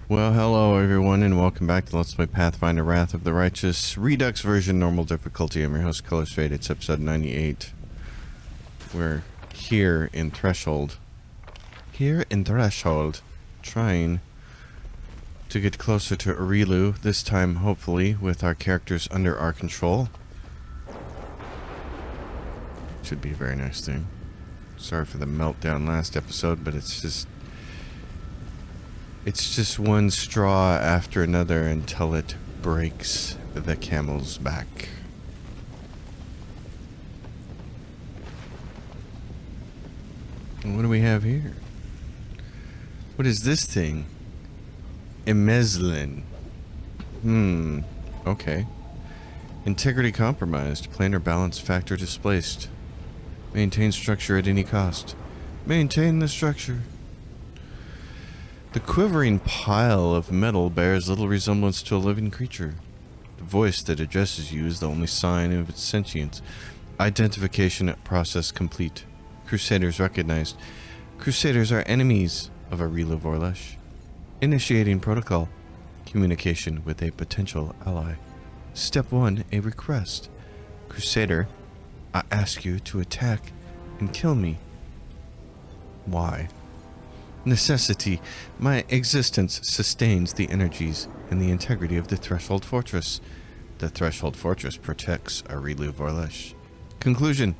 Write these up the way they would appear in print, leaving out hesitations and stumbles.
Well, hello everyone, and welcome back to Let's Play Pathfinder Wrath of the Righteous Redux version, normal difficulty. I'm your host, Colors Fade. It's episode 98. We're here in Threshold. Trying to get closer to Arilu, this time, hopefully, with our characters under our control. Should be a very nice thing. Sorry for the meltdown last episode, but it's just one straw after another until it breaks the camel's back. And what do we have here? What is this thing? Emeslin. Okay. Integrity compromised. Planar balance factor displaced. Maintain structure at any cost. Maintain the structure. The quivering pile of metal bears little resemblance to a living creature. The voice that addresses you is the only sign of its sentience. Identification process complete. Crusaders recognized. Crusaders are enemies of Arilu Vorlesh. Initiating protocol. Communication with a potential ally. Step 1, a request. Crusader, I ask you to attack and kill me. Why? Necessity. My existence sustains the energies and the integrity of the Threshold Fortress. The Threshold Fortress protects Arilu Vorlesh. Conclusion.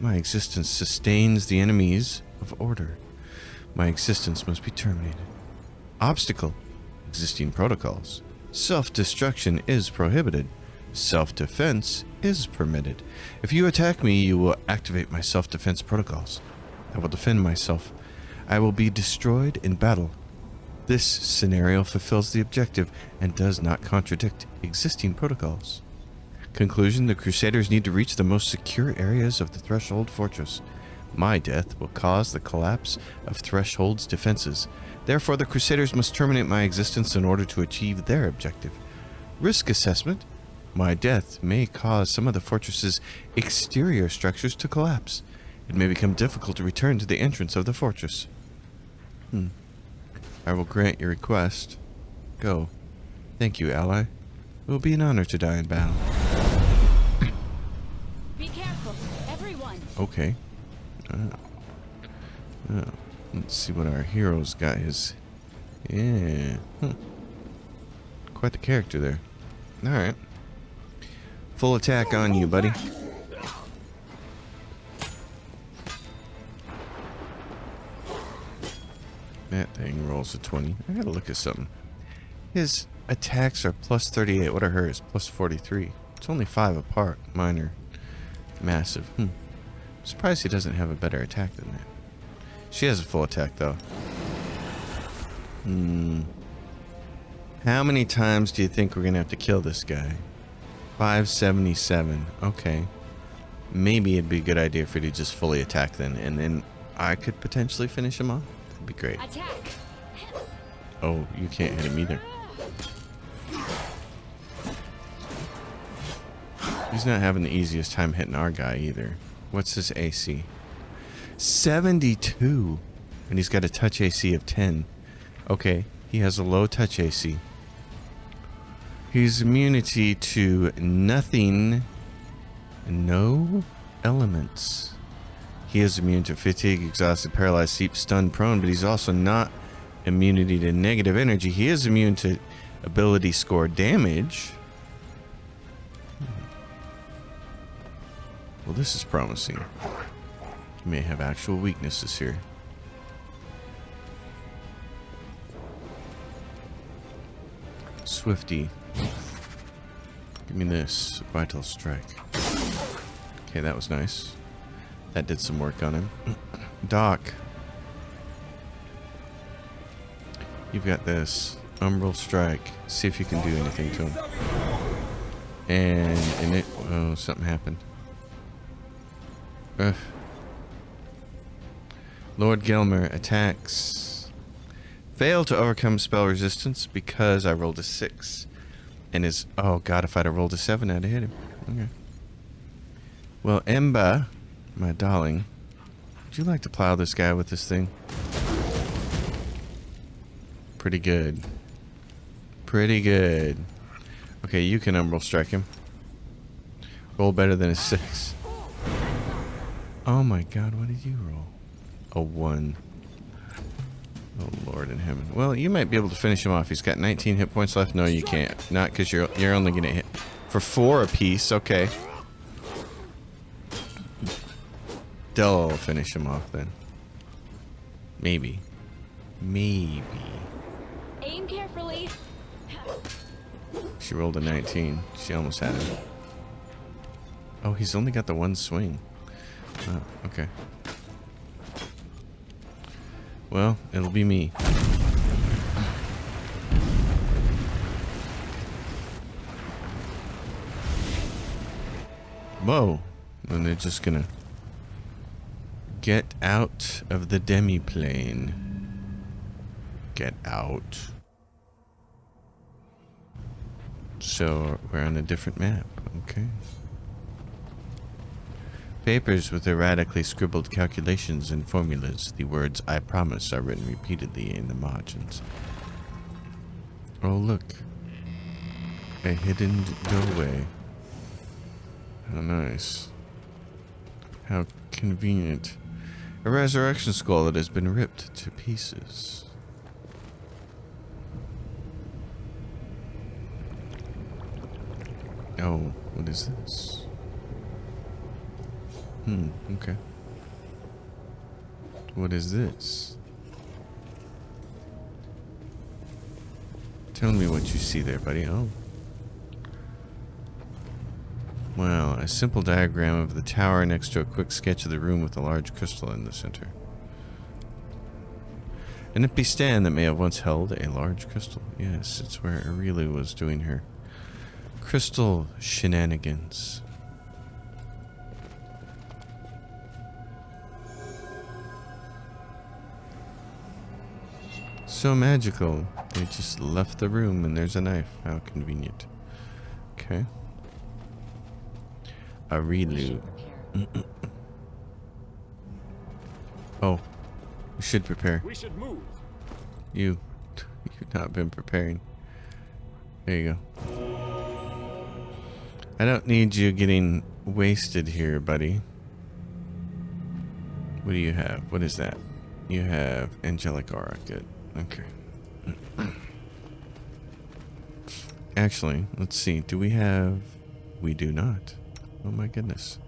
My existence sustains the enemies of order. My existence must be terminated. Obstacle. Existing protocols. Self-destruction is prohibited. Self-defense is permitted. If you attack me, you will activate my self-defense protocols. I will defend myself. I will be destroyed in battle. This scenario fulfills the objective and does not contradict existing protocols. Conclusion, the Crusaders need to reach the most secure areas of the Threshold Fortress. My death will cause the collapse of Threshold's defenses. Therefore, the Crusaders must terminate my existence in order to achieve their objective. Risk assessment. My death may cause some of the fortress's exterior structures to collapse. It may become difficult to return to the entrance of the fortress. I will grant your request. Go. Thank you, ally. It will be an honor to die in battle. Be careful, everyone. Okay. Let's see what our hero's got. Yeah. Quite the character there. Alright. Full attack on you, buddy. That thing rolls a 20. I gotta look at something. His attacks are plus 38. What are hers? Plus 43. It's only 5 apart. Mine are massive. I'm surprised he doesn't have a better attack than that. She has a full attack, though. How many times do you think we're gonna have to kill this guy? 577. Okay. Maybe it'd be a good idea for you to just fully attack then, and then I could potentially finish him off. That'd be great. Attack. Oh, you can't hit him either. He's not having the easiest time hitting our guy either. What's his AC? 72. And he's got a touch AC of 10. Okay, he has a low touch AC. He's immunity to nothing. No elements. He is immune to fatigue, exhausted, paralyzed, sleep, stunned, prone, but he's also not immunity to negative energy. He is immune to ability score damage. Well, this is promising. He may have actual weaknesses here. Swifty. Give me this. Vital Strike. Okay, that was nice. That did some work on him. Doc. You've got this. Umbral Strike. See if you can do anything to him. And it... Oh, something happened. Lord Gelmer attacks. Failed to overcome spell resistance because I rolled a 6. And is... Oh, God, if I'd have rolled a 7, I'd have hit him. Okay. Well, Emba... My darling, would you like to plow this guy with this thing? Pretty good. Pretty good. Okay, you can Umbral Strike him. Roll better than a 6. Oh my god, what did you roll? A 1. Oh Lord in heaven. Well, you might be able to finish him off. He's got 19 hit points left. No, you can't. Not because you're only gonna hit for 4 apiece. Okay. They'll finish him off then. Maybe. Maybe. Aim carefully. She rolled a 19. She almost had him. Oh, he's only got the 1 swing. Oh, okay. Well, it'll be me. Whoa. And they're just gonna get out of the demi-plane. Get out. So, we're on a different map. Okay. Papers with erratically scribbled calculations and formulas. The words "I promise" are written repeatedly in the margins. Oh, look. A hidden doorway. How nice. How convenient. A resurrection skull that has been ripped to pieces. Oh, what is this? Okay. What is this? Tell me what you see there, buddy. Oh. Well, a simple diagram of the tower next to a quick sketch of the room with a large crystal in the center. An empty stand that may have once held a large crystal. Yes, it's where Arilu was doing her crystal shenanigans. So magical. They just left the room and there's a knife. How convenient. Okay. Arilu. Oh. We should prepare. We should move. You've not been preparing. There you go. I don't need you getting wasted here, buddy. What do you have? What is that? You have angelic aura. Good. Okay. Actually, let's see. Do we have... We do not. Oh my goodness.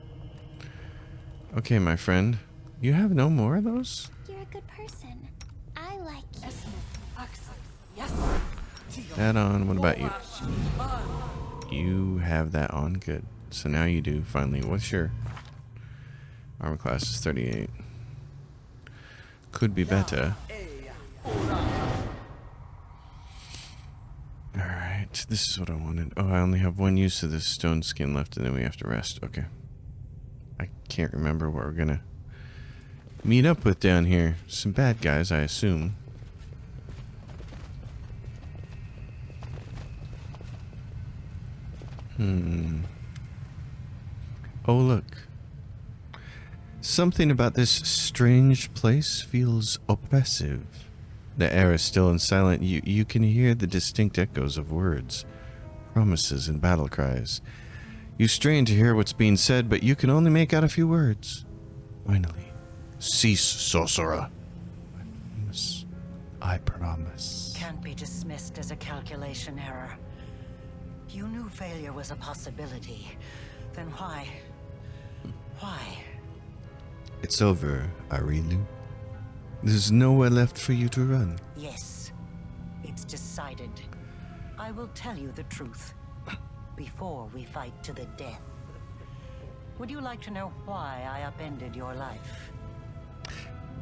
Okay, my friend. You have no more of those? You're a good person. I like you. That on. What about you? You have that on. Good. So now you do, finally. What's your... Armor class is 38. Could be better. Alright, this is what I wanted. Oh, I only have one use of this stone skin left, and then we have to rest. Okay. I can't remember what we're gonna meet up with down here. Some bad guys, I assume. Oh, look. Something about this strange place feels oppressive. The air is still and silent. You can hear the distinct echoes of words, promises, and battle cries. You strain to hear what's being said, but you can only make out a few words. Finally, cease, sorcerer. I promise. Can't be dismissed as a calculation error. You knew failure was a possibility. Then why? Why? It's over, Arilu. There's nowhere left for you to run. Yes, it's decided. I will tell you the truth before we fight to the death. Would you like to know why I upended your life?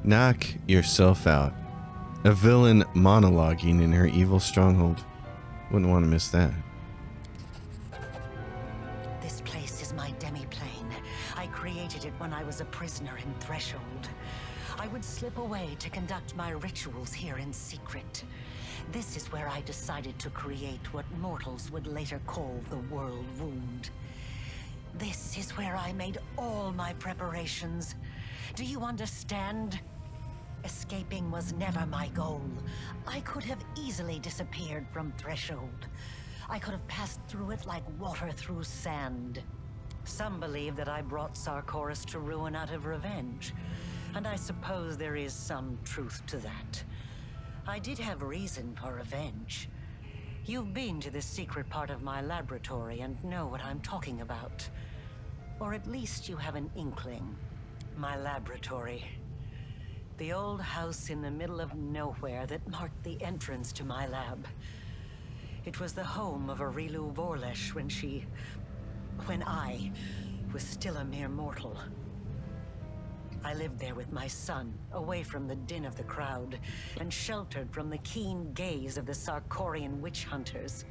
Knock yourself out. A villain monologuing in her evil stronghold. Wouldn't want to miss that. This place is my demi-plane. I created it when I was a prisoner in Threshold. I would slip away to conduct my rituals here in secret. This is where I decided to create what mortals would later call the World Wound. This is where I made all my preparations. Do you understand? Escaping was never my goal. I could have easily disappeared from Threshold. I could have passed through it like water through sand. Some believe that I brought Sarkoris to ruin out of revenge, and I suppose there is some truth to that. I did have reason for revenge. You've been to this secret part of my laboratory and know what I'm talking about. Or at least you have an inkling. My laboratory. The old house in the middle of nowhere that marked the entrance to my lab. It was the home of Arilu Vorlesh when I was still a mere mortal. I lived there with my son, away from the din of the crowd, and sheltered from the keen gaze of the Sarkorian witch hunters.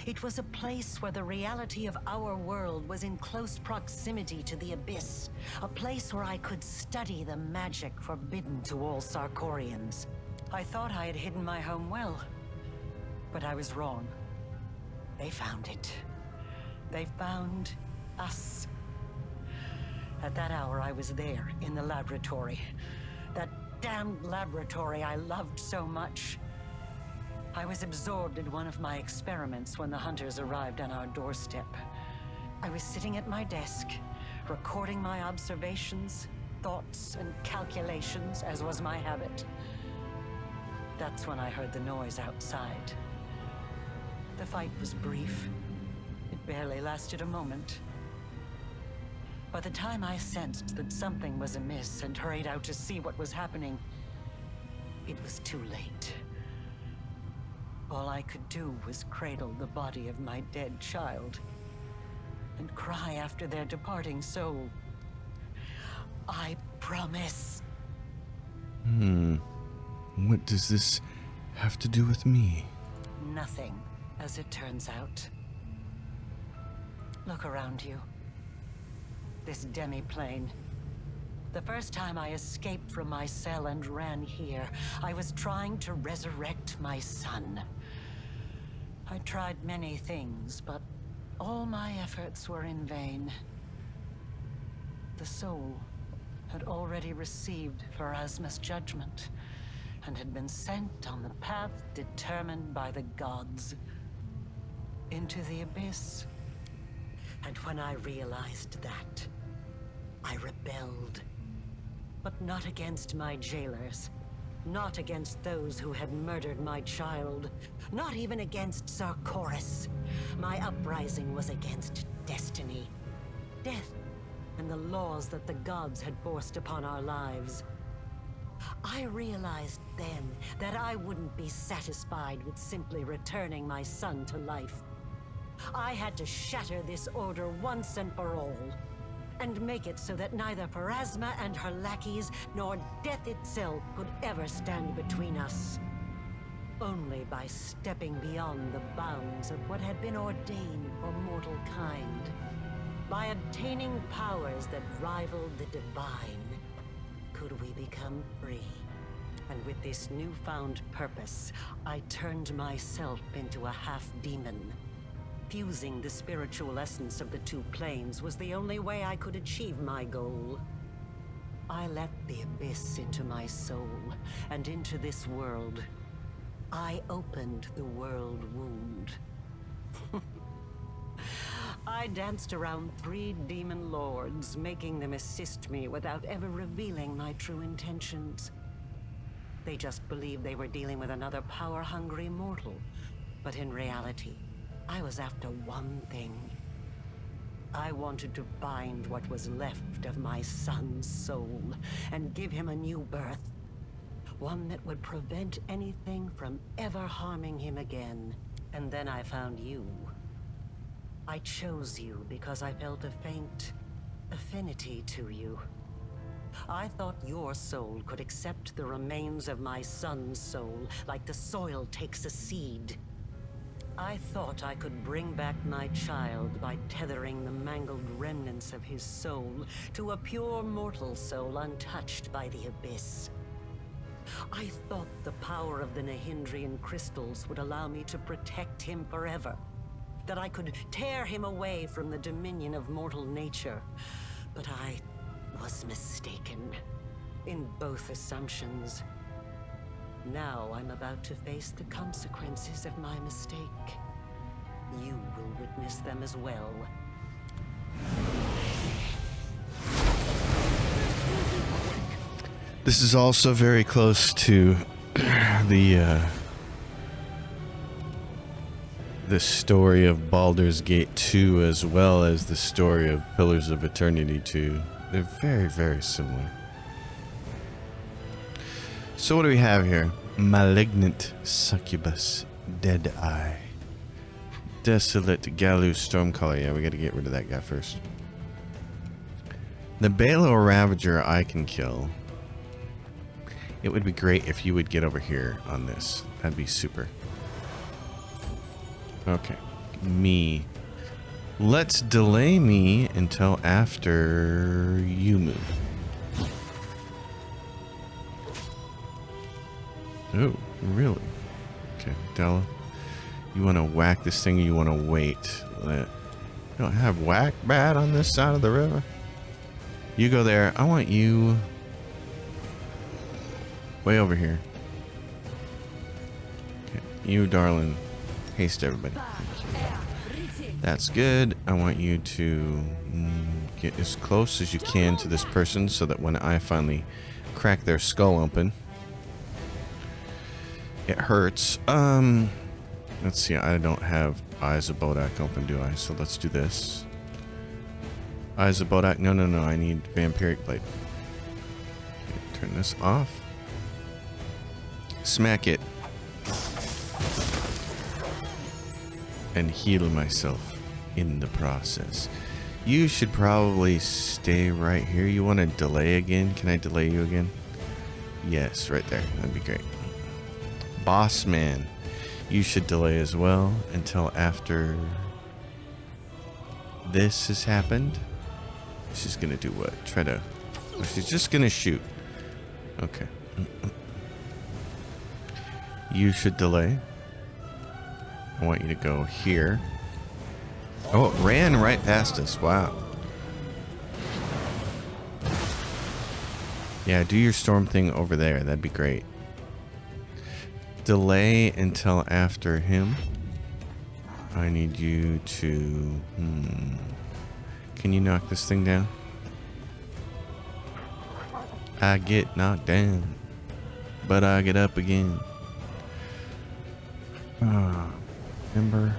It was a place where the reality of our world was in close proximity to the abyss. A place where I could study the magic forbidden to all Sarkorians. I thought I had hidden my home well, but I was wrong. They found it. They found us. At that hour, I was there, in the laboratory. That damned laboratory I loved so much. I was absorbed in one of my experiments when the hunters arrived on our doorstep. I was sitting at my desk, recording my observations, thoughts, and calculations, as was my habit. That's when I heard the noise outside. The fight was brief. It barely lasted a moment. By the time I sensed that something was amiss and hurried out to see what was happening, it was too late. All I could do was cradle the body of my dead child and cry after their departing soul. I promise. What does this have to do with me? Nothing, as it turns out. Look around you. This demi-plane. The first time I escaped from my cell and ran here, I was trying to resurrect my son. I tried many things, but all my efforts were in vain. The soul had already received Pharasma's judgment, and had been sent on the path determined by the gods. Into the abyss. And when I realized that, I rebelled. But not against my jailers. Not against those who had murdered my child. Not even against Sarkoris. My uprising was against destiny. Death and the laws that the gods had forced upon our lives. I realized then that I wouldn't be satisfied with simply returning my son to life. I had to shatter this order once and for all, and make it so that neither Pharasma and her lackeys nor death itself could ever stand between us. Only by stepping beyond the bounds of what had been ordained for mortal kind, by obtaining powers that rivaled the divine, could we become free. And with this newfound purpose, I turned myself into a half-demon. Fusing the spiritual essence of the two planes was the only way I could achieve my goal. I let the abyss into my soul, and into this world. I opened the world wound. I danced around 3 demon lords, making them assist me without ever revealing my true intentions. They just believed they were dealing with another power-hungry mortal. But in reality, I was after one thing. I wanted to find what was left of my son's soul and give him a new birth. One that would prevent anything from ever harming him again. And then I found you. I chose you because I felt a faint affinity to you. I thought your soul could accept the remains of my son's soul, like the soil takes a seed. I thought I could bring back my child by tethering the mangled remnants of his soul to a pure mortal soul untouched by the abyss. I thought the power of the Nahindrian crystals would allow me to protect him forever. That I could tear him away from the dominion of mortal nature. But I was mistaken. in both assumptions. Now I'm about to face the consequences of my mistake. You will witness them as well. This is also very close to the story of Baldur's Gate 2 as well as the story of Pillars of Eternity 2. They're very, very similar. So what do we have here? Malignant Succubus, Dead Eye, Desolate Galoo Stormcaller. Yeah, we gotta get rid of that guy first. The Balo Ravager I can kill. It would be great if you would get over here on this. That'd be super. Okay. Me. Let's delay me until after you move. Oh, really? Okay, Della. You want to whack this thing or you want to wait? You don't have whack bat on this side of the river? You go there. I want you way over here. Okay, you, darling. Haste everybody. That's good. I want you to get as close as you can to this person so that when I finally crack their skull open, it hurts. Let's see. I don't have Eyes of Bodak open, do I? So let's do this. Eyes of Bodak. No. I need Vampiric Blade. Okay, turn this off. Smack it. And heal myself in the process. You should probably stay right here. You want to delay again? Can I delay you again? Yes, right there. That'd be great. Boss man, you should delay as well until after this has happened. She's gonna do what? Try to... Oh, she's just gonna shoot. Okay. You should delay. I want you to go here. Oh, it ran right past us. Wow. Yeah, do your storm thing over there. That'd be great. Delay until after him. I need you to... Can you knock this thing down? I get knocked down, but I get up again. Remember?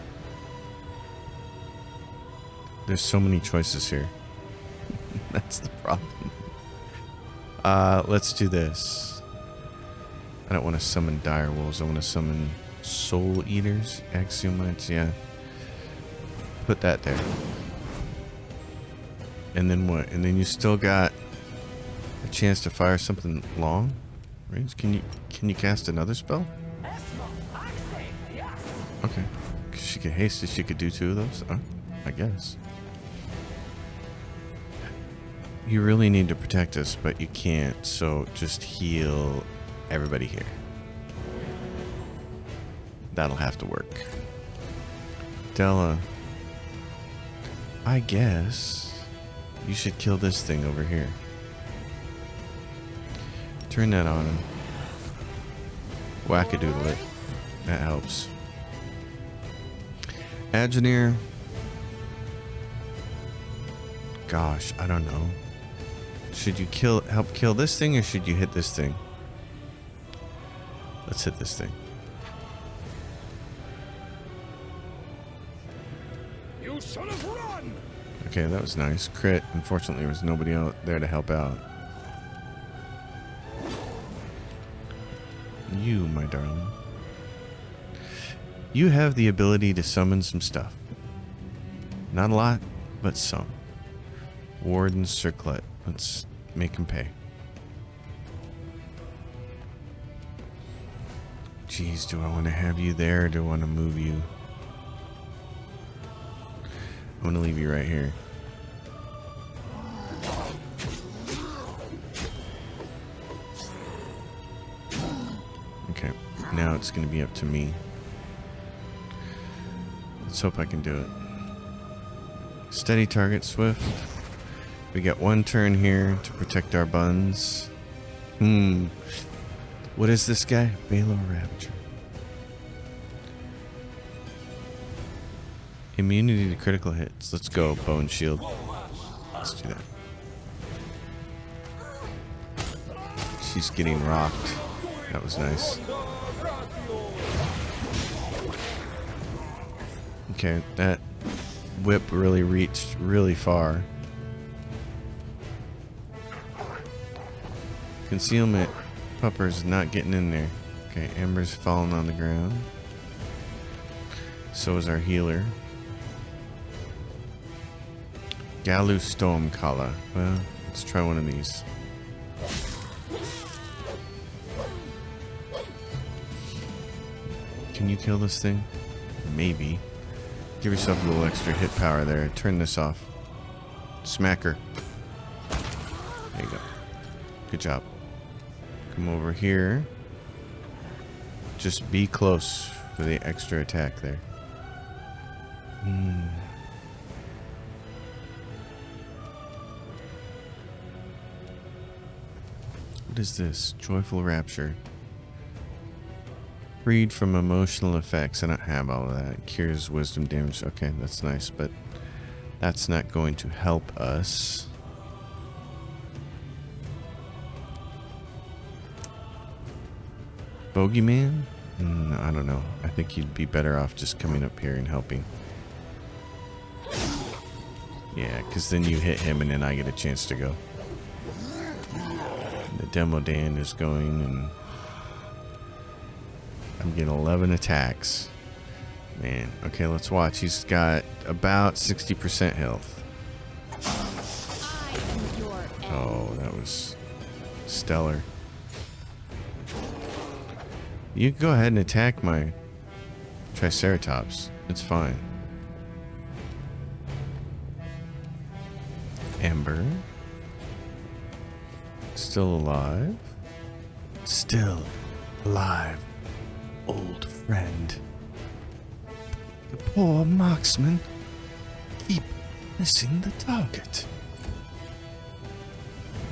There's so many choices here. That's the problem. Let's do this. I don't want to summon dire wolves. I want to summon soul eaters, axiomites. Yeah. Put that there. And then what? And then you still got a chance to fire something long range. Can you cast another spell? Okay. She could haste it. She could do two of those. I guess. You really need to protect us, but you can't. So just heal everybody here. That'll have to work. Della, I guess you should kill this thing over here. Turn that on him. Whack-a-doodle it. That helps. Agenir. Gosh, I don't know. Should you help kill this thing or should you hit this thing? Let's hit this thing. You should have run. Okay, that was nice. Crit. Unfortunately, there was nobody out there to help out. You, my darling. You have the ability to summon some stuff. Not a lot, but some. Warden Circlet. Let's make him pay. Jeez, do I want to have you there or do I want to move you? I'm going to leave you right here. Okay, now it's going to be up to me. Let's hope I can do it. Steady target, swift. We got one turn here to protect our buns. What is this guy? Baylor Ravager. Immunity to critical hits. Let's go, Bone Shield. Let's do that. She's getting rocked. That was nice. Okay, that whip really reached really far. Concealment. Pupper's not getting in there. Okay, Amber's falling on the ground. So is our healer. Galu Stormcaller. Well, let's try one of these. Can you kill this thing? Maybe. Give yourself a little extra hit power there. Turn this off. Smack her. There you go. Good job. Come over here. Just be close for the extra attack there. What is this? Joyful Rapture. Freed from emotional effects. I don't have all of that. Cures wisdom damage. Okay, that's nice, but that's not going to help us. Bogeyman? I don't know. I think you'd be better off just coming up here and helping. Yeah, because then you hit him and then I get a chance to go. The Demo Dan is going and I'm getting 11 attacks. Man, okay, let's watch. He's got about 60% health. Oh, that was stellar. You can go ahead and attack my Triceratops. It's fine. Ember. Still alive. Still alive. Old friend. The poor marksman. Keep missing the target.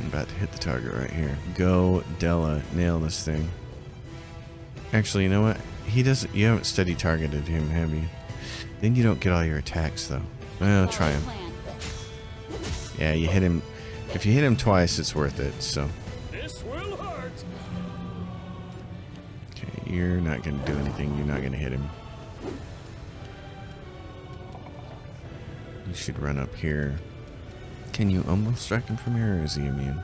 I'm about to hit the target right here. Go, Della. Nail this thing. Actually, you know what? He doesn't. You haven't steady targeted him, have you? Then you don't get all your attacks, though. Well, try him. Yeah, you hit him. If you hit him twice, it's worth it. So. This will hurt. Okay, you're not gonna do anything. You're not gonna hit him. You should run up here. Can you almost strike him from here, or is he immune?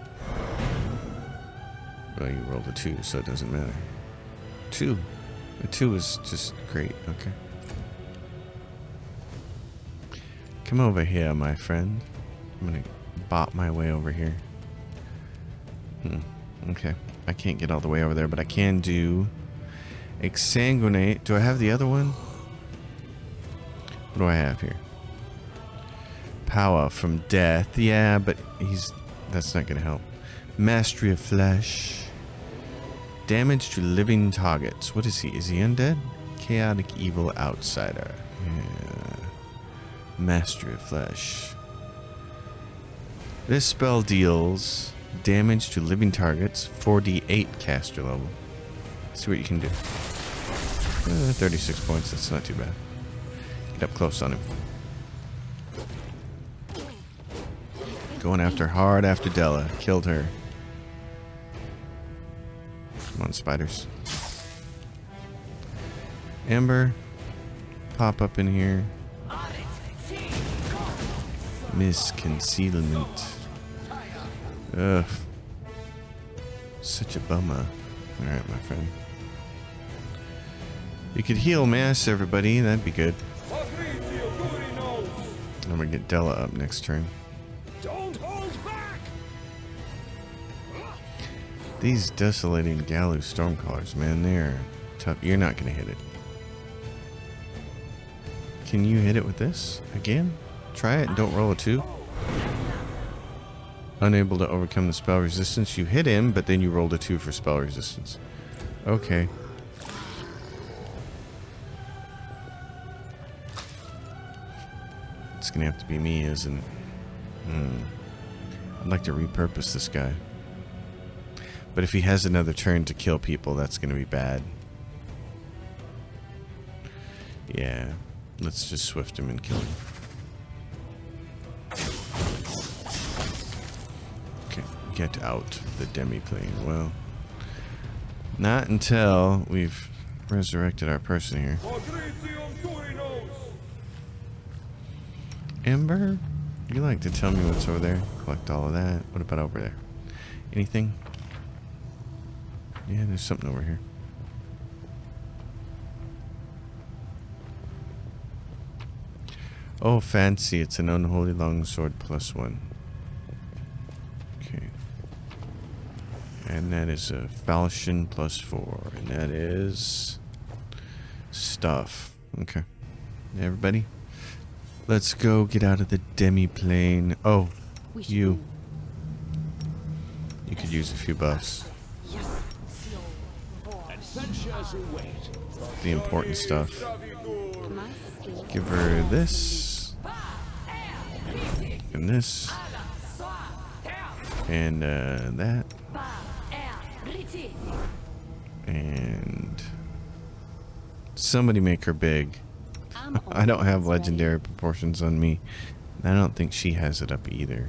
Well, you rolled a 2, so it doesn't matter. 2. A 2 is just great. Okay. Come over here, my friend. I'm gonna bop my way over here. Okay. I can't get all the way over there, but I can do Exsanguinate. Do I have the other one? What do I have here? Power from death. Yeah, but that's not gonna help. Mastery of flesh. Damage to living targets. What is he? Is he undead? Chaotic evil outsider. Yeah. Mastery of flesh. This spell deals damage to living targets, 4d8 caster level. Let's see what you can do. 36 points, that's not too bad. Get up close on him. Going hard after Della. Killed her. Come on, spiders. Amber, pop up in here. Miss concealment. Ugh. Such a bummer. Alright, my friend. You could heal mass, everybody. That'd be good. I'm gonna get Della up next turn. Don't hold back. These desolating Galu Stormcallers, man, they're tough. You're not gonna hit it. Can you hit it with this? Again? Try it and don't roll a 2. Unable to overcome the spell resistance. You hit him, but then you rolled a 2 for spell resistance. Okay. It's gonna have to be me, isn't it? I'd like to repurpose this guy. But if he has another turn to kill people, that's going to be bad. Yeah. Let's just swift him and kill him. Okay. Get out the demiplane. Well, not until we've resurrected our person here. Ember? You like to tell me what's over there? Collect all of that. What about over there? Anything? Yeah, there's something over here. Oh, fancy. It's an unholy longsword +1. Okay. And that is a falchion +4. And that is... stuff. Okay. Everybody? Let's go get out of the demiplane. Oh, you. You could use a few buffs. The important stuff. Give her this. And this. And that. And somebody make her big. I don't have legendary proportions on me. I don't think she has it up either.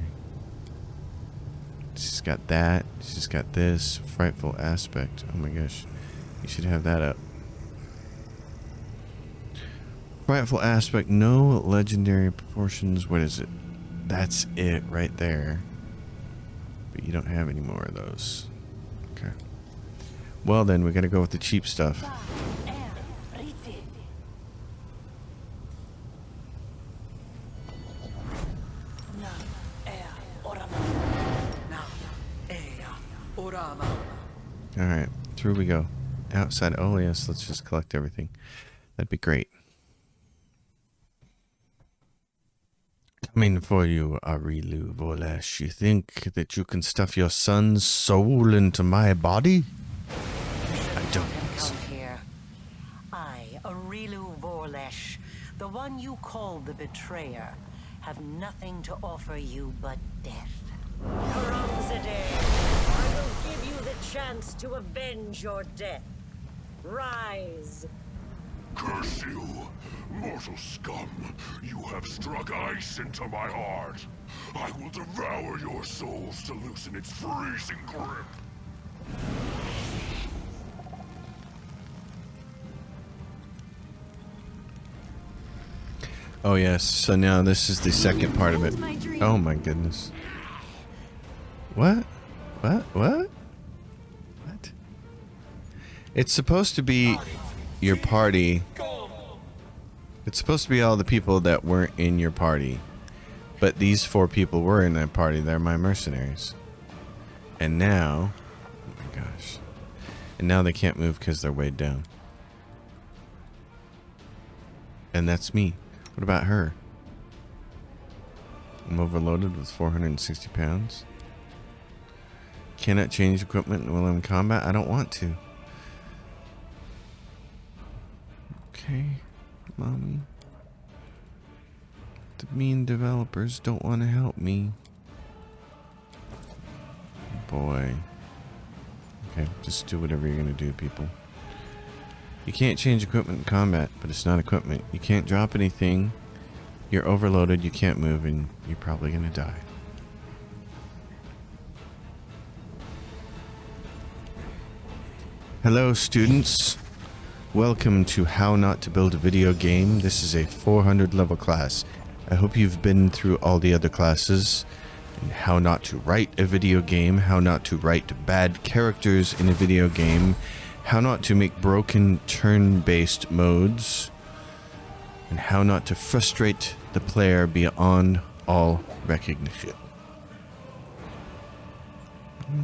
She's got that. She's got this. Frightful aspect. Oh my gosh. You should have that up. Frightful aspect. No legendary proportions. What is it? That's it right there. But you don't have any more of those. Okay. Well then, we gotta go with the cheap stuff. Alright, through we go. Outside. Oh yes, let's just collect everything. That'd be great. Coming for you, Arilu Volesh. You think that you can stuff your son's soul into my body? I don't think so. Here. I, Arilu Volesh, the one you call the betrayer, have nothing to offer you but death. I will give you the chance to avenge your death. Rise. Curse you, mortal scum. You have struck ice into my heart. I will devour your souls to loosen its freezing grip. Oh yes, so now this is the second part of it. Oh my goodness. What? What? What? What? It's supposed to be your party. It's supposed to be all the people that weren't in your party. But these 4 people were in that party. They're my mercenaries. And now... oh my gosh. And now they can't move because they're weighed down. And that's me. What about her? I'm overloaded with 460 pounds. Cannot change equipment while in combat. I don't want to. Okay, mommy. The mean developers don't want to help me. Boy. Okay, just do whatever you're gonna do, people. You can't change equipment in combat, but it's not equipment. You can't drop anything. You're overloaded, you can't move, and you're probably gonna die. Hello, students. Welcome to How Not to Build a Video Game. This is a 400 level class. I hope you've been through all the other classes. And how not to write a video game, how not to write bad characters in a video game, how not to make broken turn-based modes, and how not to frustrate the player beyond all recognition.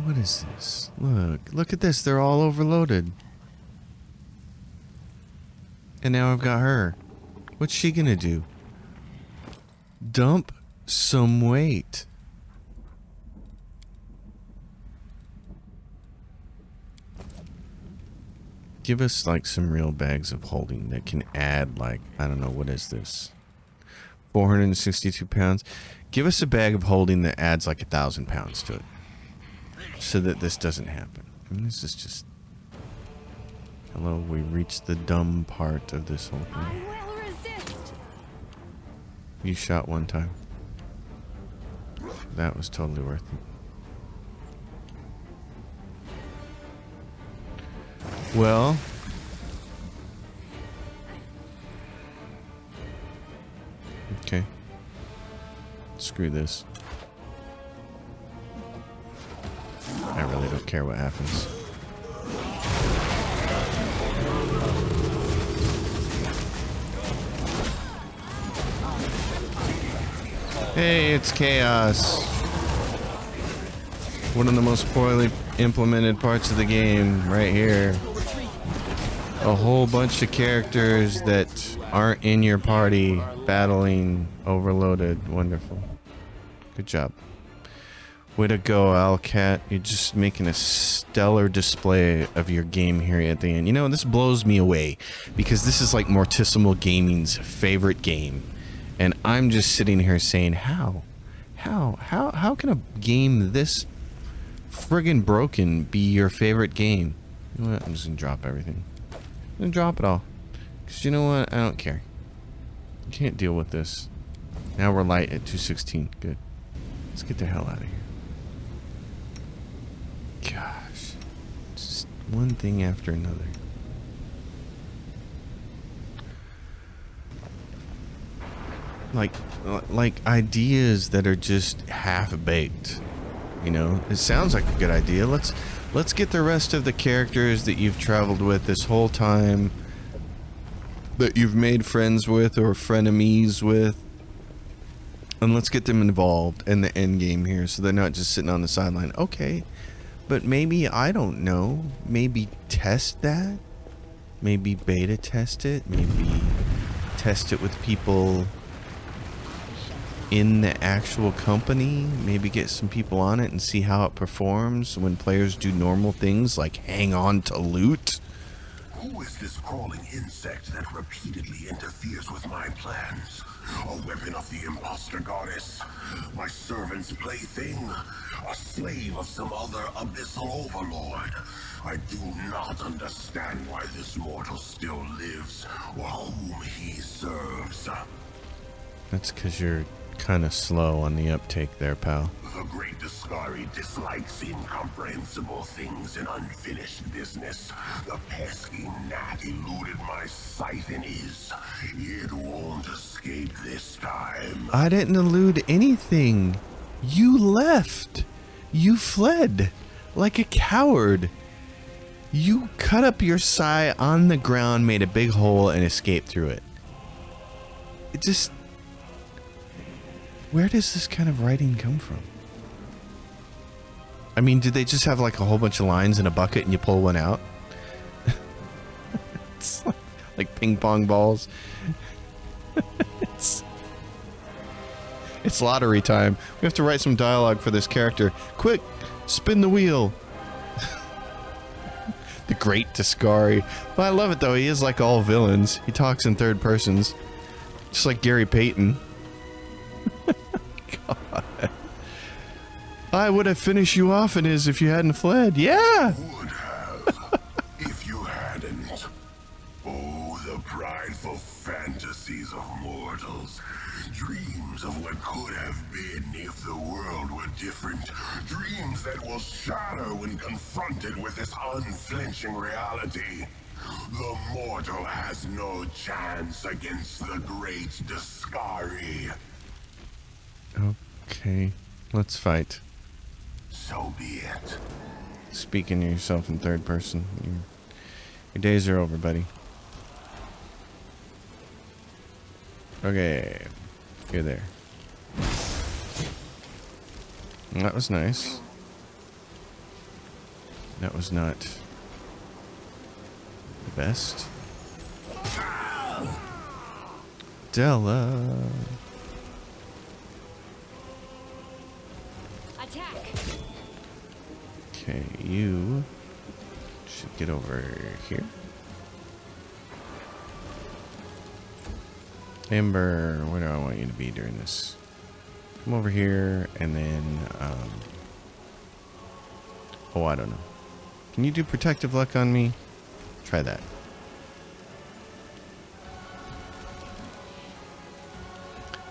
What is this? Look at this. They're all overloaded. And now I've got her. What's she gonna do? Dump some weight. Give us like some real bags of holding that can add like, I don't know, what is this? 462 pounds. Give us a bag of holding that adds like 1,000 pounds to it. So that this doesn't happen. I mean, this is just... Hello, we reached the dumb part of this whole I thing. will resist. You shot one time. That was totally worth it. Well... Okay. Screw this. I really don't care what happens. Hey, it's chaos. One of the most poorly implemented parts of the game, right here. A whole bunch of characters that aren't in your party battling overloaded. Wonderful. Good job. Way to go, Owlcat. You're just making a stellar display of your game here at the end. You know, this blows me away because this is like Mortissimo Gaming's favorite game. And I'm just sitting here saying, how can a game this friggin' broken be your favorite game? You know what? I'm just gonna drop everything. I'm gonna drop it all. Because you know what? I don't care. I can't deal with this. Now we're light at 216. Good. Let's get the hell out of here. Gosh. Just one thing after another. Like ideas that are just half-baked. You know? It sounds like a good idea. Let's get the rest of the characters that you've traveled with this whole time, that you've made friends with or frenemies with, and let's get them involved in the end game here so they're not just sitting on the sideline. Okay, but maybe, I don't know, maybe test that, maybe beta test it, maybe test it with people in the actual company, maybe get some people on it and see how it performs when players do normal things like hang on to loot. Who is this crawling insect that repeatedly interferes with my plans? A weapon of the imposter goddess? My servant's plaything? A slave of some other abyssal overlord? I do not understand why this mortal still lives, or whom he serves. That's because you're kind of slow on the uptake there, pal. The great Discari dislikes incomprehensible things and unfinished business. The pesky gnat eluded my sight and it won't escape this time. I didn't elude anything. You left. You fled like a coward. You cut up your sai on the ground, made a big hole, and escaped through it. It just... Where does this kind of writing come from? I mean, did they just have like a whole bunch of lines in a bucket and you pull one out? It's like ping pong balls. It's lottery time. We have to write some dialogue for this character. Quick, spin the wheel. The great Discari. Well, I love it though. He is like all villains. He talks in third persons. Just like Gary Payton. God. I would have finished you off in his if you hadn't fled. Yeah. Would have, if you hadn't. Oh, the prideful fantasies of mortals. Dreams of what could have been if the world were different. Dreams that will shatter when confronted with this unflinching reality. The mortal has no chance against the great Discari. Okay, let's fight. So be it. Speaking to yourself in third person. Your days are over, buddy. Okay, you're there. That was nice. That was not the best. Della. Attack. Okay, you should get over here. Ember, where do I want you to be during this? Come over here, and then, oh, I don't know. Can you do protective luck on me? Try that.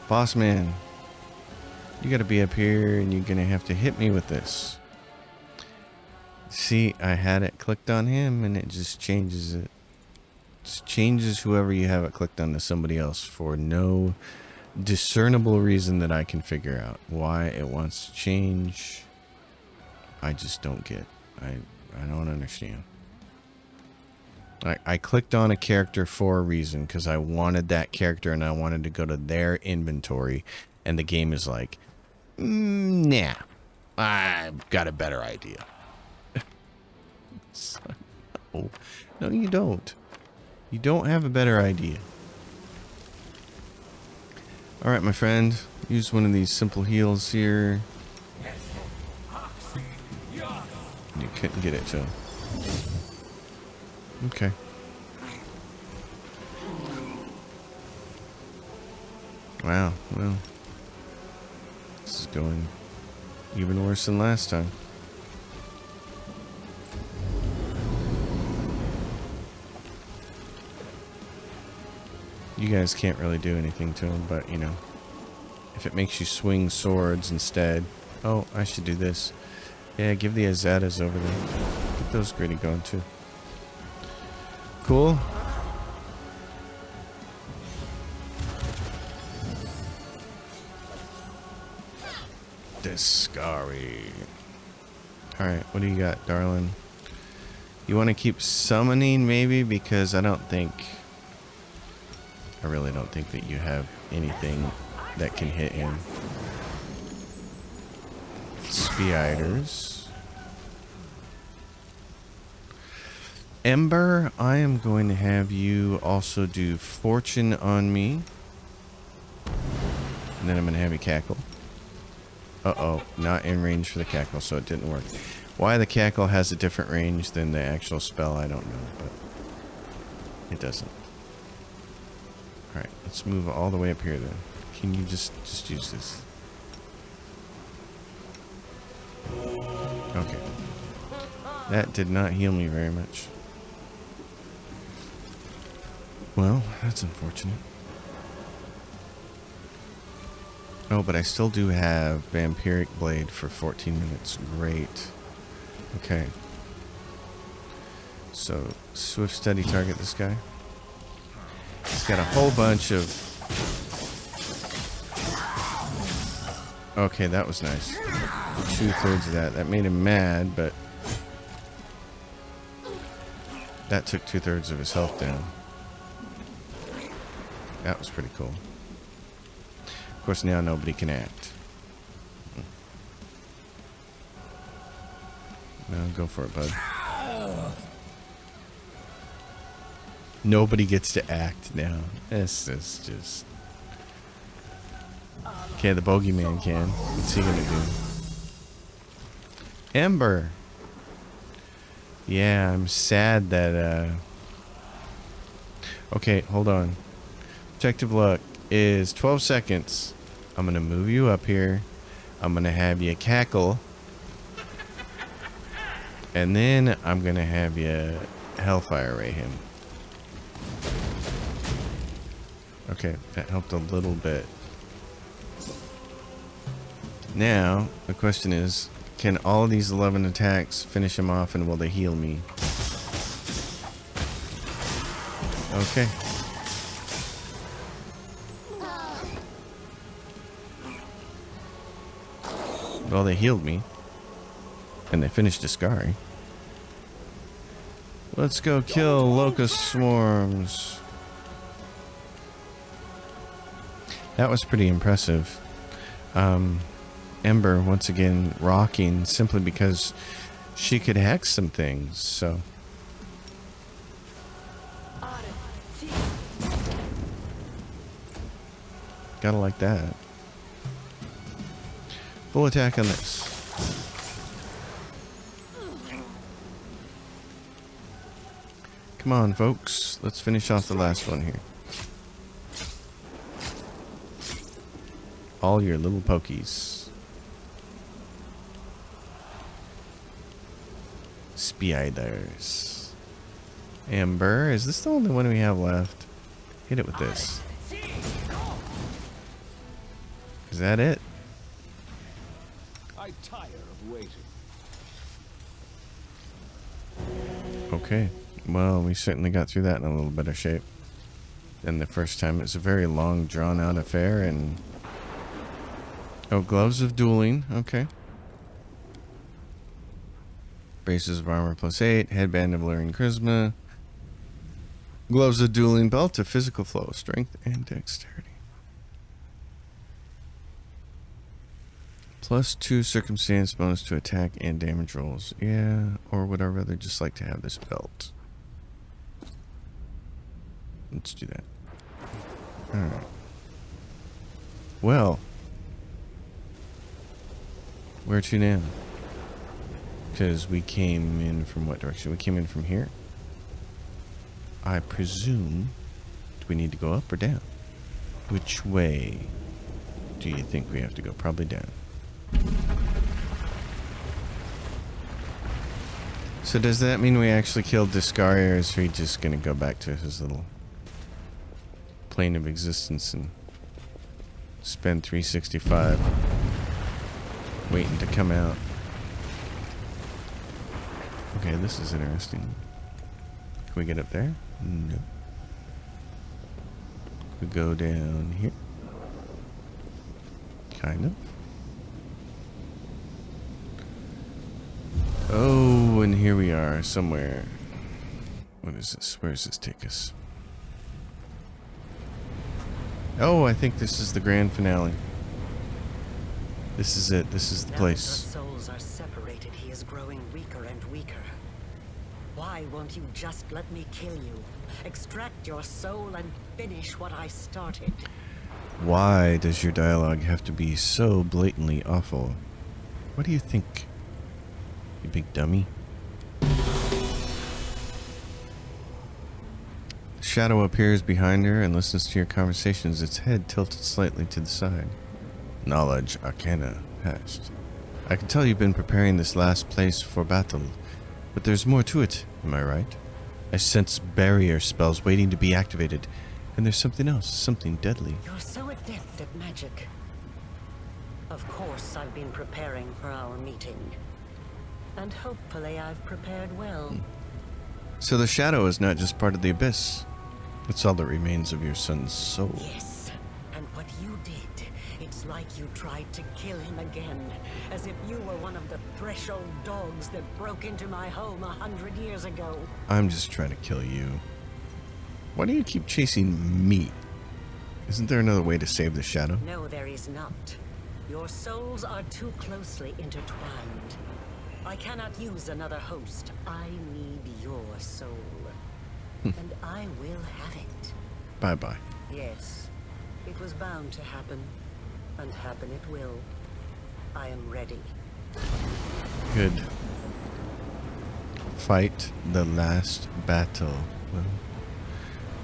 Boss man, you gotta be up here and you're gonna have to hit me with this. See, I had it clicked on him and it just changes it. Just changes whoever you have it clicked on to somebody else for no discernible reason that I can figure out. Why it wants to change, I just don't get. I don't understand. I clicked on a character for a reason because I wanted that character and I wanted to go to their inventory, and the game is like, nah, I've got a better idea. So, no, you don't. You don't have a better idea. Alright, my friend. Use one of these simple heals here. You couldn't get it to him. Okay. Wow, well. This is going even worse than last time. You guys can't really do anything to him, but, you know, if it makes you swing swords instead. Oh, I should do this. Yeah, give the Azatas over there. Get those gritty going, too. Cool. Discari. Alright, what do you got, darling? You want to keep summoning, maybe? Because I really don't think that you have anything that can hit him. Speiders. Ember, I am going to have you also do Fortune on me. And then I'm going to have you cackle. Uh-oh, not in range for the cackle, so it didn't work. Why the cackle has a different range than the actual spell, I don't know, but it doesn't. Alright, let's move all the way up here then. Can you just use this? Okay. That did not heal me very much. Well, that's unfortunate. Oh, but I still do have Vampiric Blade for 14 minutes. Great. Okay. So, swift, steady target this guy. He's got a whole bunch of... Okay, that was nice. 2/3 of that. That made him mad, but... That took 2/3 of his health down. That was pretty cool. Of course, now nobody can act. No, go for it, bud. Nobody gets to act now. This is just... Okay, the bogeyman can. What's he gonna do? Ember! Yeah, I'm sad that, Okay, hold on. Protective luck is 12 seconds. I'm gonna move you up here. I'm gonna have you cackle. And then I'm gonna have you Hellfire Ray him. Okay, that helped a little bit. Now, the question is, can all of these 11 attacks finish him off and will they heal me? Okay. Well, they healed me. And they finished Discari. Let's go kill locust swarms. That was pretty impressive. Ember, once again, rocking simply because she could hex some things, so... Gotta like that. Full attack on this. Come on, folks. Let's finish off the last one here. All your little pokies. spiders. Amber, is this the only one we have left? Hit it with this. Is that it? I tire of waiting. Okay. Well, we certainly got through that in a little better shape than the first time. It's a very long, drawn-out affair, and... Oh, gloves of dueling. Okay. Braces of armor +8. Headband of alluring charisma. Gloves of dueling. Belt of physical flow, strength, and dexterity. +2 circumstance bonus to attack and damage rolls. Yeah, or would I rather just like to have this belt? Let's do that. Alright. Well. Where to now? Because we came in from what direction? We came in from here. I presume... Do we need to go up or down? Which way do you think we have to go? Probably down. So does that mean we actually killed Discaria, or is he just gonna go back to his little plane of existence and spend 365 waiting to come out? Okay, this is interesting. Can we get up there? No. We go down here. Kind of. Oh, and here we are somewhere. What is this? Where does this take us? Oh, I think this is the grand finale. This is it. This is the place. Now that our souls are separated, he is growing weaker and weaker. Why won't you just let me kill you? Extract your soul and finish what I started. Why does your dialogue have to be so blatantly awful? What do you think? You big dummy. Shadow appears behind her and listens to your conversations, its head tilted slightly to the side. Knowledge arcana hatched. I can tell you've been preparing this last place for battle, but there's more to it, am I right? I sense barrier spells waiting to be activated, and there's something else, something deadly. You're so adept at magic. Of course, I've been preparing for our meeting. And hopefully I've prepared well. So the shadow is not just part of the abyss. It's all that remains of your son's soul. Yes, and what you did, it's like you tried to kill him again. As if you were one of the threshold dogs that broke into my home 100 years ago. I'm just trying to kill you. Why do you keep chasing me? Isn't there another way to save the shadow? No, there is not. Your souls are too closely intertwined. I cannot use another host. I need your soul. And I will have it. Bye-bye. Yes, it was bound to happen. And happen it will. I am ready. Good. Fight the last battle. Well,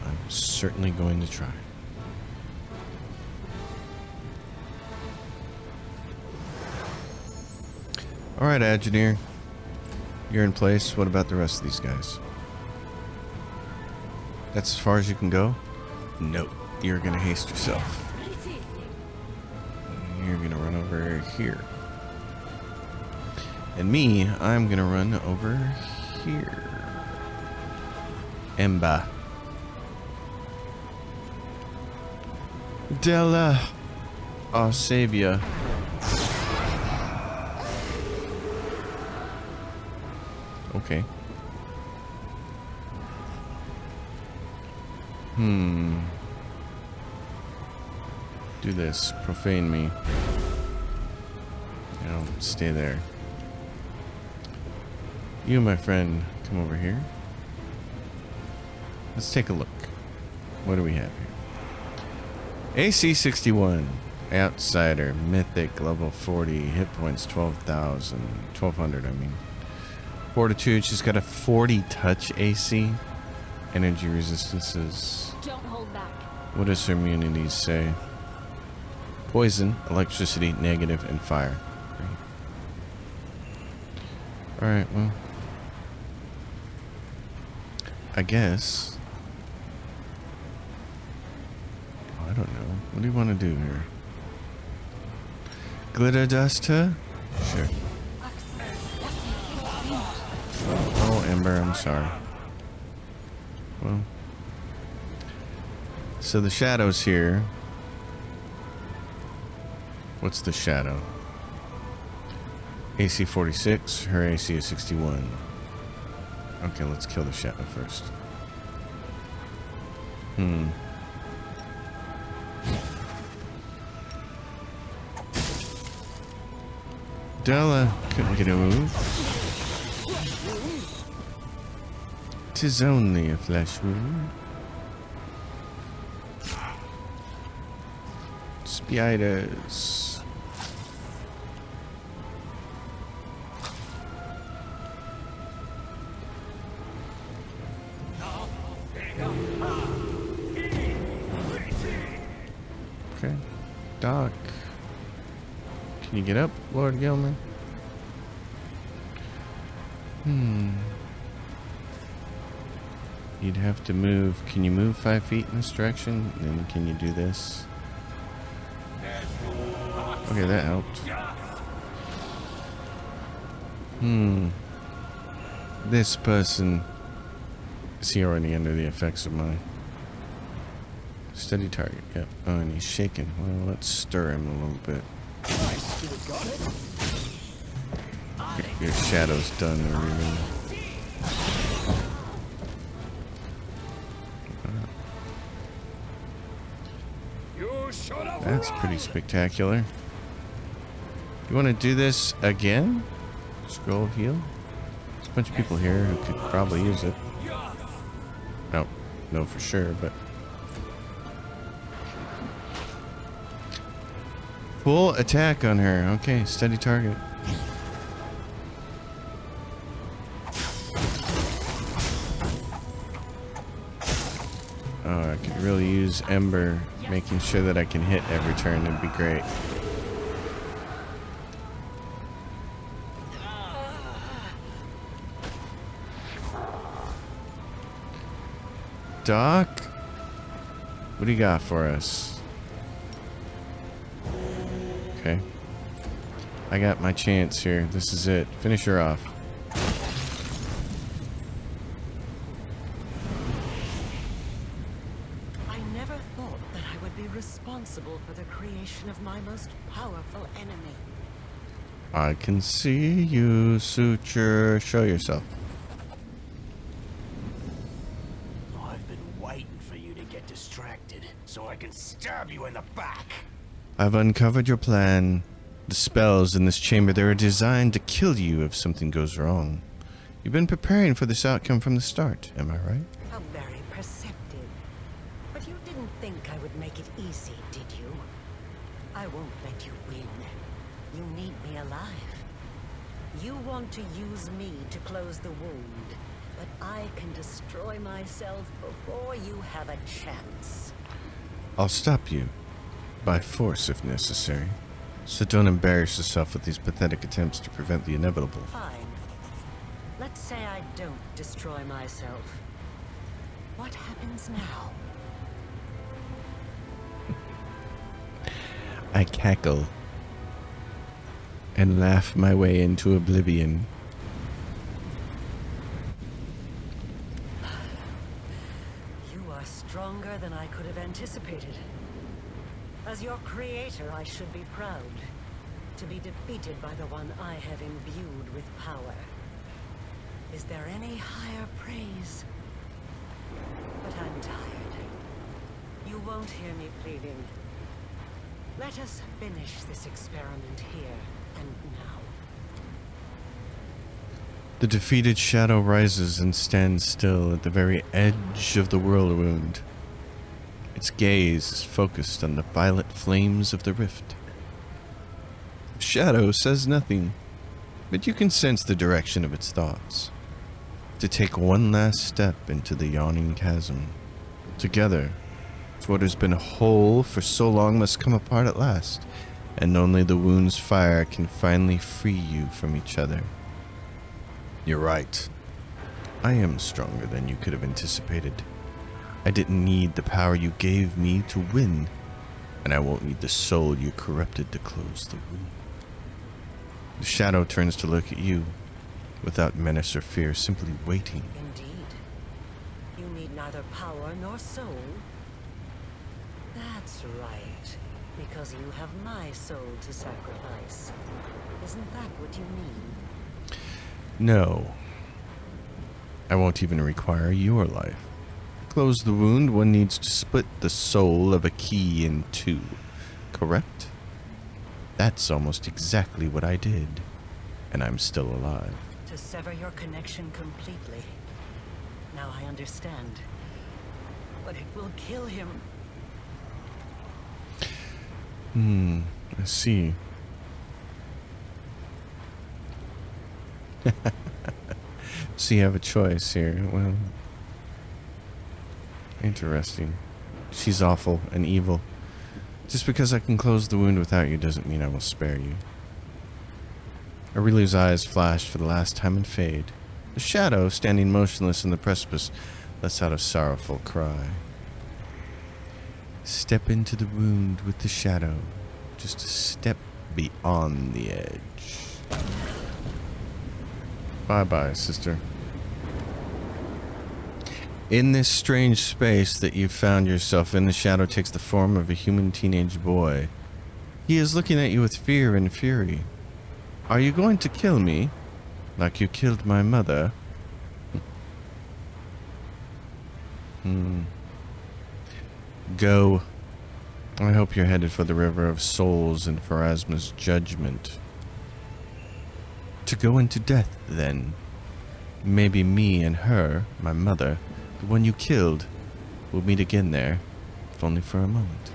I'm certainly going to try. Alright, Engineer. You're in place. What about the rest of these guys? That's as far as you can go? Nope. You're gonna haste yourself. You're gonna run over here. And me, I'm gonna run over here. Emba. Della. I'll save ya. Okay. Do this. Profane me. Now, stay there. You, my friend, come over here. Let's take a look. What do we have here? AC 61. Outsider. Mythic. Level 40. Hit points 12,000. 1,200, I mean. Fortitude. She's got a 40 touch AC. Energy resistances. Don't hold back. What does her immunities say? Poison, electricity, negative, and fire. Great. Alright, well. I guess. I don't know. What do you want to do here? Glitter dust her? Sure. Oh, Ember, I'm sorry. Well. So the shadow's here. What's the shadow? AC 46, her AC is 61. Okay, let's kill the shadow first. Della couldn't get a move. 'Tis only a flesh wound. Spiders. Okay. Doc. Can you get up, Lord Gilman? You'd have to move. Can you move 5 feet in this direction? And then can you do this? Okay, that helped. This person. Is he already under the effects of my steady target? Yep. Oh, and he's shaking. Well, let's stir him a little bit. Your shadow's done, or even. That's pretty spectacular. You want to do this again? Scroll of heal? There's a bunch of people here who could probably use it. No, no for sure, but... Full attack on her. Okay, steady target. Oh, I could really use Ember making sure that I can hit every turn. It'd be great. Doc? What do you got for us? Okay. I got my chance here. This is it. Finish her off. I never thought that I would be responsible for the creation of my most powerful enemy. I can see you, Suture. Show yourself. I've been waiting for you to get distracted so I can stab you in the back. I've uncovered your plan. The spells in this chamber, they are designed to kill you if something goes wrong. You've been preparing for this outcome from the start, am I right? How very perceptive. But you didn't think I would make it easy, did you? I won't let you win. You need me alive. You want to use me to close the wound, but I can destroy myself before you have a chance. I'll stop you. By force, if necessary. So don't embarrass yourself with these pathetic attempts to prevent the inevitable. Fine. Let's say I don't destroy myself. What happens now? I cackle and laugh my way into oblivion. You are stronger than I could have anticipated. As your creator, I should be proud to be defeated by the one I have imbued with power. Is there any higher praise? But I'm tired. You won't hear me pleading. Let us finish this experiment here and now. The defeated shadow rises and stands still at the very edge of the whirlwind. Its gaze is focused on the violet flames of the rift. The shadow says nothing, but you can sense the direction of its thoughts. To take one last step into the yawning chasm. Together, what has been whole for so long must come apart at last, and only the wound's fire can finally free you from each other. You're right. I am stronger than you could have anticipated. I didn't need the power you gave me to win, and I won't need the soul you corrupted to close the wound. The shadow turns to look at you, without menace or fear, simply waiting. Indeed. You need neither power nor soul. That's right, because you have my soul to sacrifice. Isn't that what you mean? No. I won't even require your life. To close the wound, one needs to split the soul of a key in two, correct? That's almost exactly what I did, and I'm still alive. To sever your connection completely. Now I understand. But it will kill him. I see. So you have a choice here. Well, interesting. She's awful and evil. Just because I can close the wound without you doesn't mean I will spare you. Aurelia's eyes flash for the last time and fade. The shadow, standing motionless on the precipice, lets out a sorrowful cry. Step into the wound with the shadow, just a step beyond the edge. Bye-bye, sister. In this strange space that you've found yourself in, the shadow takes the form of a human teenage boy. He is looking at you with fear and fury. Are you going to kill me, like you killed my mother? Go. I hope you're headed for the River of Souls and Pharasma's judgment. To go into death, then. Maybe me and her, my mother, the one you killed, will meet again there, if only for a moment.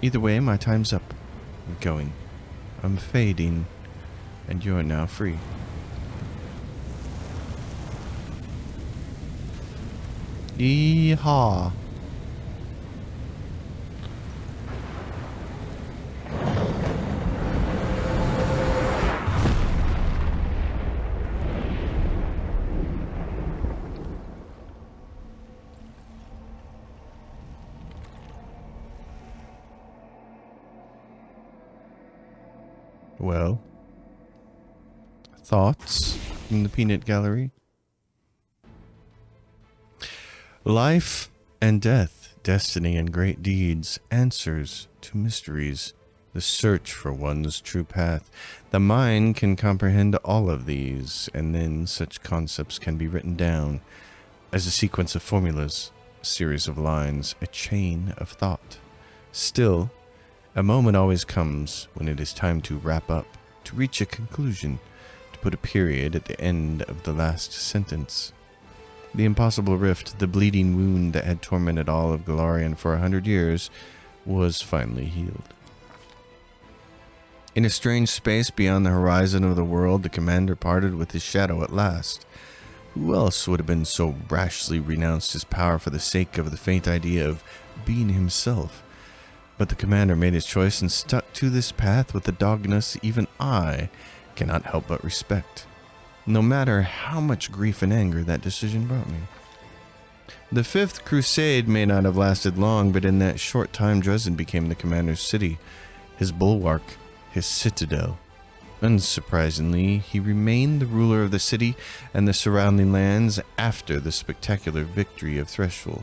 Either way, my time's up. I'm going. I'm fading, and you're now free. Yeehaw. Well, thoughts from the peanut gallery? Life and death, destiny and great deeds, answers to mysteries, the search for one's true path. The mind can comprehend all of these, and then such concepts can be written down as a sequence of formulas, a series of lines, a chain of thought. Still, a moment always comes when it is time to wrap up, to reach a conclusion, to put a period at the end of the last sentence. The impossible rift, the bleeding wound that had tormented all of Golarion for 100 years, was finally healed. In a strange space beyond the horizon of the world, the commander parted with his shadow at last. Who else would have been so rashly renounced his power for the sake of the faint idea of being himself? But the commander made his choice and stuck to this path with a doggedness even I cannot help but respect, no matter how much grief and anger that decision brought me. The Fifth Crusade may not have lasted long, but in that short time Dresden became the commander's city, his bulwark, his citadel. Unsurprisingly, he remained the ruler of the city and the surrounding lands after the spectacular victory of Threshold.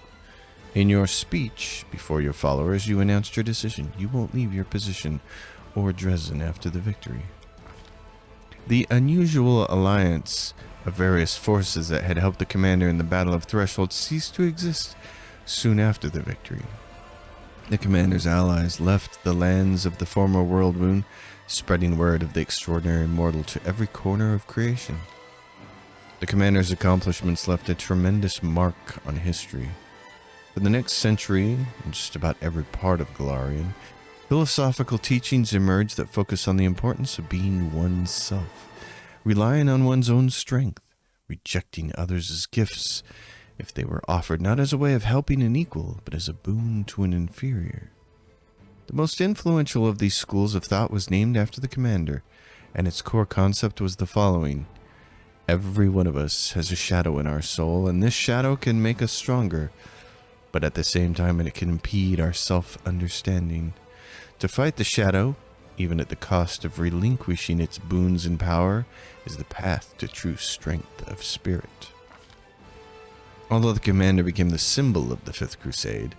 In your speech before your followers, you announced your decision. You won't leave your position or Dresden after the victory. The unusual alliance of various forces that had helped the commander in the Battle of Threshold ceased to exist soon after the victory. The commander's allies left the lands of the former world moon, spreading word of the extraordinary mortal to every corner of creation. The commander's accomplishments left a tremendous mark on history. For the next century, in just about every part of Golarion, philosophical teachings emerged that focus on the importance of being oneself, relying on one's own strength, rejecting others as gifts if they were offered not as a way of helping an equal, but as a boon to an inferior. The most influential of these schools of thought was named after the commander, and its core concept was the following: Every one of us has a shadow in our soul, and this shadow can make us stronger, but at the same time it can impede our self-understanding. To fight the shadow, even at the cost of relinquishing its boons and power, is the path to true strength of spirit. Although the commander became the symbol of the Fifth Crusade,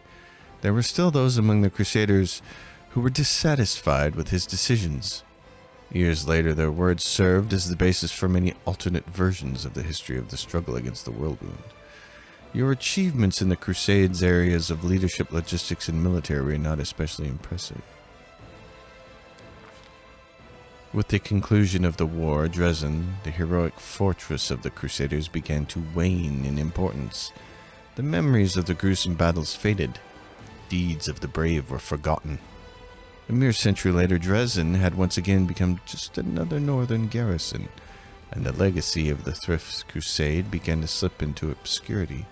there were still those among the Crusaders who were dissatisfied with his decisions. Years later, their words served as the basis for many alternate versions of the history of the struggle against the Whirlwind. Your achievements in the Crusades' areas of leadership, logistics, and military were not especially impressive. With the conclusion of the war, Dresden, the heroic fortress of the Crusaders, began to wane in importance. The memories of the gruesome battles faded. Deeds of the brave were forgotten. A mere century later, Dresden had once again become just another northern garrison, and the legacy of the Fifth Crusade began to slip into obscurity.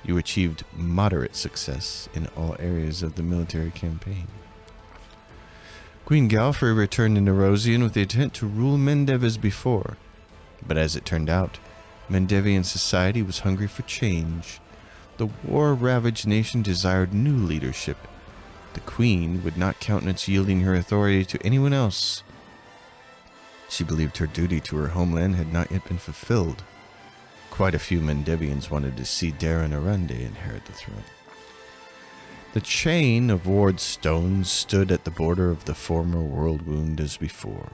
You achieved moderate success in all areas of the military campaign. Queen Galfrey returned into Rosian with the intent to rule Mendev as before, but as it turned out, Mendevian society was hungry for change. The war-ravaged nation desired new leadership. The queen would not countenance yielding her authority to anyone else. She believed her duty to her homeland had not yet been fulfilled. Quite a few Mendevians wanted to see Darren Arunde inherit the throne. The chain of ward stones stood at the border of the former world wound as before.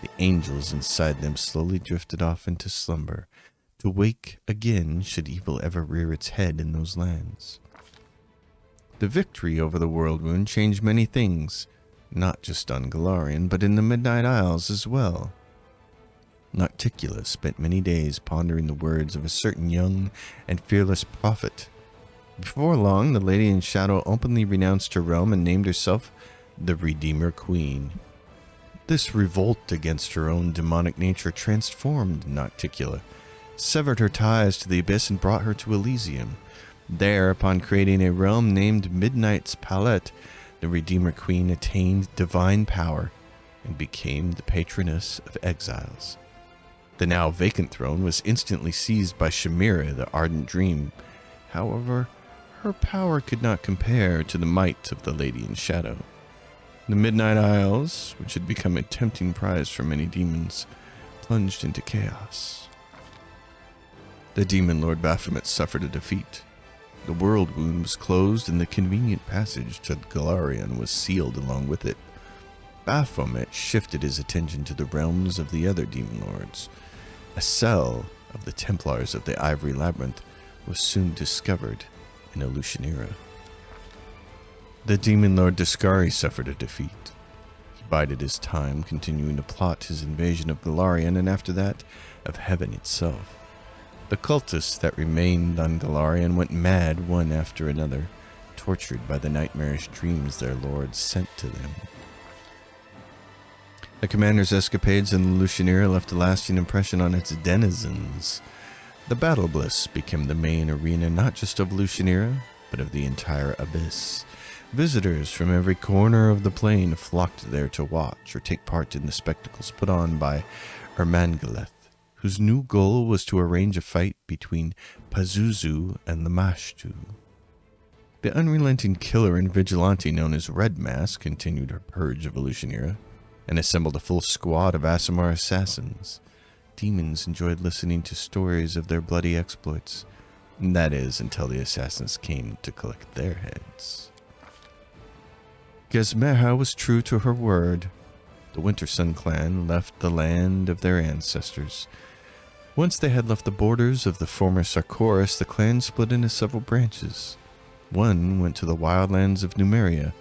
The angels inside them slowly drifted off into slumber, to wake again should evil ever rear its head in those lands. The victory over the world wound changed many things, not just on Galarian, but in the Midnight Isles as well. Nocticula spent many days pondering the words of a certain young and fearless prophet. Before long, the Lady in Shadow openly renounced her realm and named herself the Redeemer Queen. This revolt against her own demonic nature transformed Nocticula, severed her ties to the Abyss, and brought her to Elysium. There, upon creating a realm named Midnight's Palette, the Redeemer Queen attained divine power and became the patroness of exiles. The now vacant throne was instantly seized by Chimera, the Ardent Dream. However, her power could not compare to the might of the Lady in Shadow. The Midnight Isles, which had become a tempting prize for many demons, plunged into chaos. The demon Lord Baphomet suffered a defeat. The world wound was closed and the convenient passage to Galarian was sealed along with it. Baphomet shifted his attention to the realms of the other demon lords. A cell of the Templars of the Ivory Labyrinth was soon discovered in Elutionera. The demon lord Discari suffered a defeat. He bided his time, continuing to plot his invasion of Galarian and after that of heaven itself. The cultists that remained on Galarian went mad one after another, tortured by the nightmarish dreams their lords sent to them. The commander's escapades in Elutionera left a lasting impression on its denizens. The Battle Bliss became the main arena not just of Elutionera, but of the entire Abyss. Visitors from every corner of the plane flocked there to watch or take part in the spectacles put on by Ermangaleth, whose new goal was to arrange a fight between Pazuzu and the Mashtu. The unrelenting killer and vigilante known as Red Mask continued her purge of Elutionera and assembled a full squad of Aasimar assassins. Demons enjoyed listening to stories of their bloody exploits. That is, until the assassins came to collect their heads. Gesmeha was true to her word. The Winter Sun clan left the land of their ancestors. Once they had left the borders of the former Sarkoris, the clan split into several branches. One went to the wildlands of Numeria.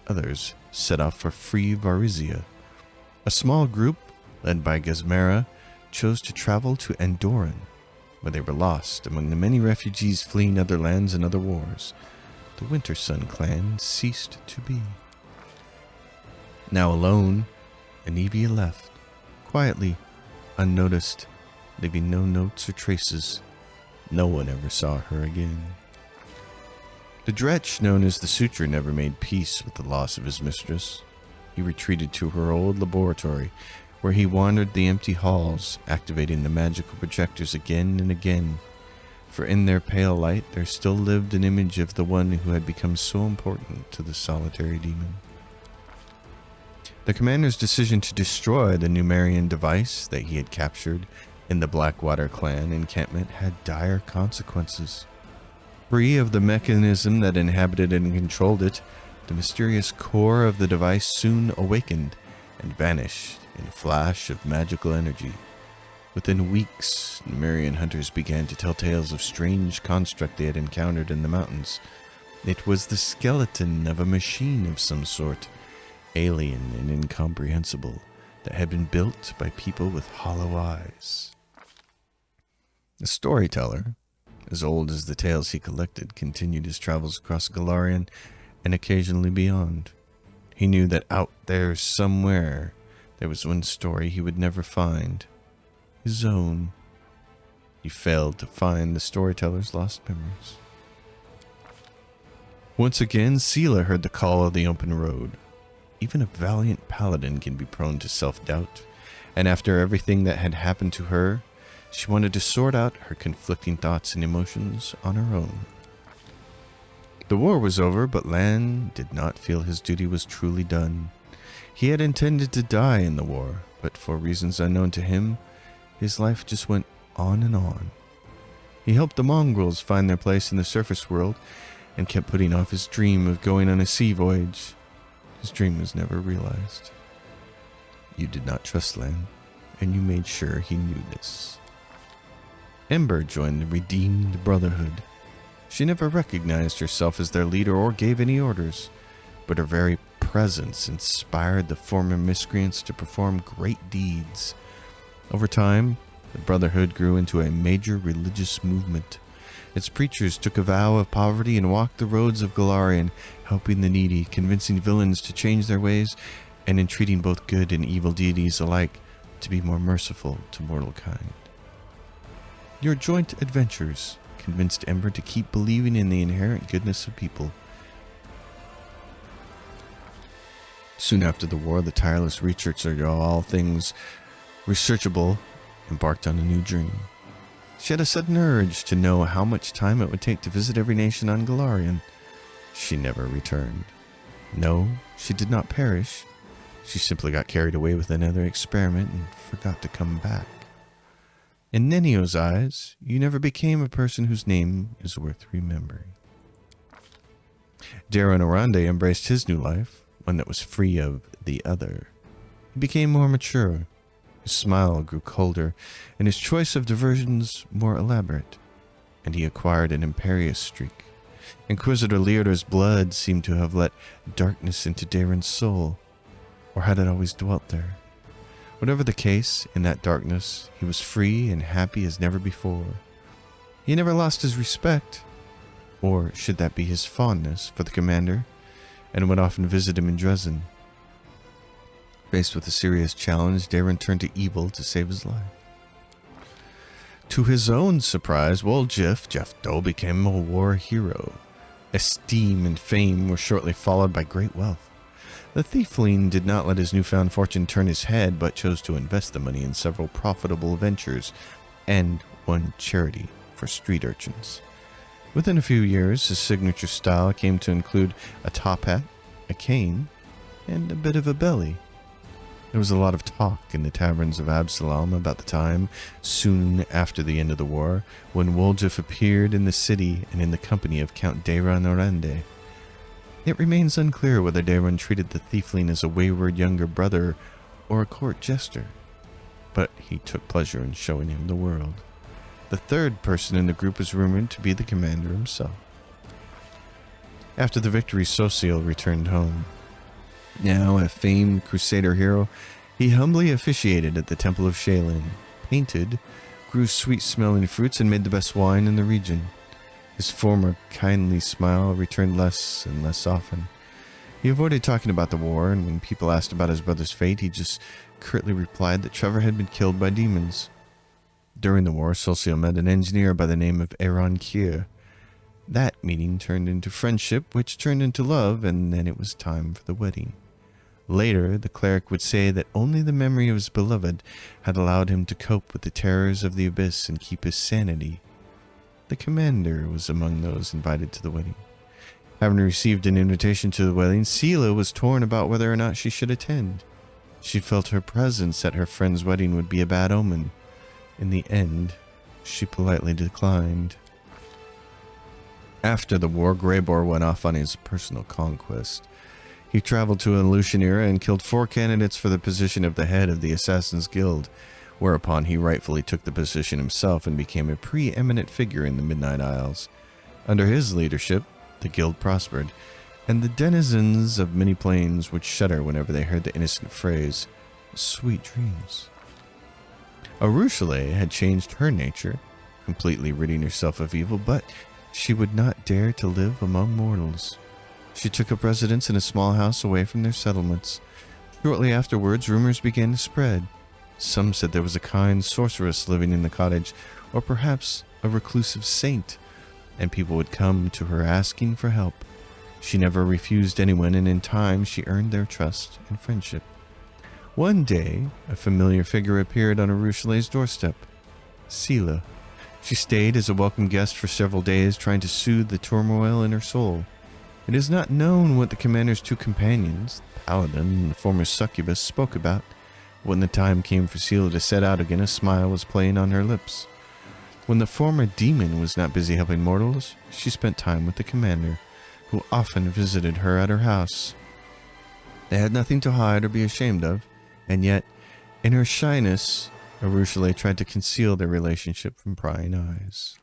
Others set off for free Varizia. A small group, led by Gesmera, chose to travel to Andoran, where they were lost among the many refugees fleeing other lands and other wars. The Winter Sun clan ceased to be. Now alone, Anivia left, quietly, unnoticed, leaving no notes or traces. No one ever saw her again. The Dretch, known as the Sutra, never made peace with the loss of his mistress. He retreated to her old laboratory, where he wandered the empty halls, activating the magical projectors again and again. For in their pale light there still lived an image of the one who had become so important to the solitary demon. The commander's decision to destroy the Numerian device that he had captured in the Blackwater clan encampment had dire consequences. Free of the mechanism that inhabited and controlled it, the mysterious core of the device soon awakened and vanished in a flash of magical energy. Within weeks, Numerian hunters began to tell tales of strange construct they had encountered in the mountains. It was the skeleton of a machine of some sort, alien and incomprehensible, that had been built by people with hollow eyes. The storyteller, as old as the tales he collected, continued his travels across Galarian and occasionally beyond. He knew that out there somewhere there was one story he would never find. His own. He failed to find the storyteller's lost memories. Once again, Sela heard the call of the open road. Even a valiant paladin can be prone to self-doubt, and after everything that had happened to her, she wanted to sort out her conflicting thoughts and emotions on her own. The war was over, but Lan did not feel his duty was truly done. He had intended to die in the war, but for reasons unknown to him, his life just went on and on. He helped the mongrels find their place in the surface world and kept putting off his dream of going on a sea voyage. His dream was never realized. You did not trust Lan, and you made sure he knew this. Ember joined the Redeemed Brotherhood. She never recognized herself as their leader or gave any orders, but her very presence inspired the former miscreants to perform great deeds. Over time, the Brotherhood grew into a major religious movement. Its preachers took a vow of poverty and walked the roads of Galarian, helping the needy, convincing villains to change their ways, and entreating both good and evil deities alike to be more merciful to mortal kind. Your joint adventures convinced Ember to keep believing in the inherent goodness of people. Soon after the war, the tireless researcher of all things researchable embarked on a new dream. She had a sudden urge to know how much time it would take to visit every nation on Galarian. She never returned. No, she did not perish. She simply got carried away with another experiment and forgot to come back. In Nenio's eyes, you never became a person whose name is worth remembering. Darren Orande embraced his new life, one that was free of the other. He became more mature. His smile grew colder, and his choice of diversions more elaborate, and he acquired an imperious streak. Inquisitor Leoder's blood seemed to have let darkness into Darren's soul, or had it always dwelt there? Whatever the case, in that darkness, he was free and happy as never before. He never lost his respect, or should that be his fondness, for the commander, and would often visit him in Dresden. Faced with a serious challenge, Darren turned to evil to save his life. To his own surprise, Jeff Doe became a war hero. Esteem and fame were shortly followed by great wealth. The thiefling did not let his newfound fortune turn his head, but chose to invest the money in several profitable ventures and one charity for street urchins. Within a few years, his signature style came to include a top hat, a cane, and a bit of a belly. There was a lot of talk in the taverns of Absalom about the time, soon after the end of the war, when Woljif appeared in the city and in the company of Count Dayron Orande. It remains unclear whether Dayron treated the thiefling as a wayward younger brother or a court jester, but he took pleasure in showing him the world. The third person in the group is rumored to be the commander himself. After the victory, Sociel returned home. Now a famed crusader hero, he humbly officiated at the Temple of Shaylin, painted, grew sweet-smelling fruits, and made the best wine in the region. His former kindly smile returned less and less often. He avoided talking about the war, and when people asked about his brother's fate, he just curtly replied that Trevor had been killed by demons. During the war, Sociel met an engineer by the name of Aaron Kier. That meeting turned into friendship, which turned into love, and then it was time for the wedding. Later, the cleric would say that only the memory of his beloved had allowed him to cope with the terrors of the abyss and keep his sanity. The commander was among those invited to the wedding. Having received an invitation to the wedding, Sela was torn about whether or not she should attend. She felt her presence at her friend's wedding would be a bad omen. In the end, she politely declined. After the war, Greybor went off on his personal conquest. He traveled to Elutionera and killed 4 candidates for the position of the head of the Assassin's Guild, whereupon he rightfully took the position himself and became a preeminent figure in the Midnight Isles. Under his leadership, the guild prospered, and the denizens of many plains would shudder whenever they heard the innocent phrase, "Sweet dreams." Arushale had changed her nature, completely ridding herself of evil, but she would not dare to live among mortals. She took up residence in a small house away from their settlements. Shortly afterwards, rumors began to spread. Some said there was a kind sorceress living in the cottage, or perhaps a reclusive saint, and people would come to her asking for help. She never refused anyone, and in time she earned their trust and friendship. One day, a familiar figure appeared on Arushale's doorstep. Sela. She stayed as a welcome guest for several days, trying to soothe the turmoil in her soul. It is not known what the commander's 2 companions, the paladin and the former succubus, spoke about. When the time came for Sela to set out again, a smile was playing on her lips. When the former demon was not busy helping mortals, she spent time with the commander, who often visited her at her house. They had nothing to hide or be ashamed of, and yet, in her shyness, Arushale tried to conceal their relationship from prying eyes.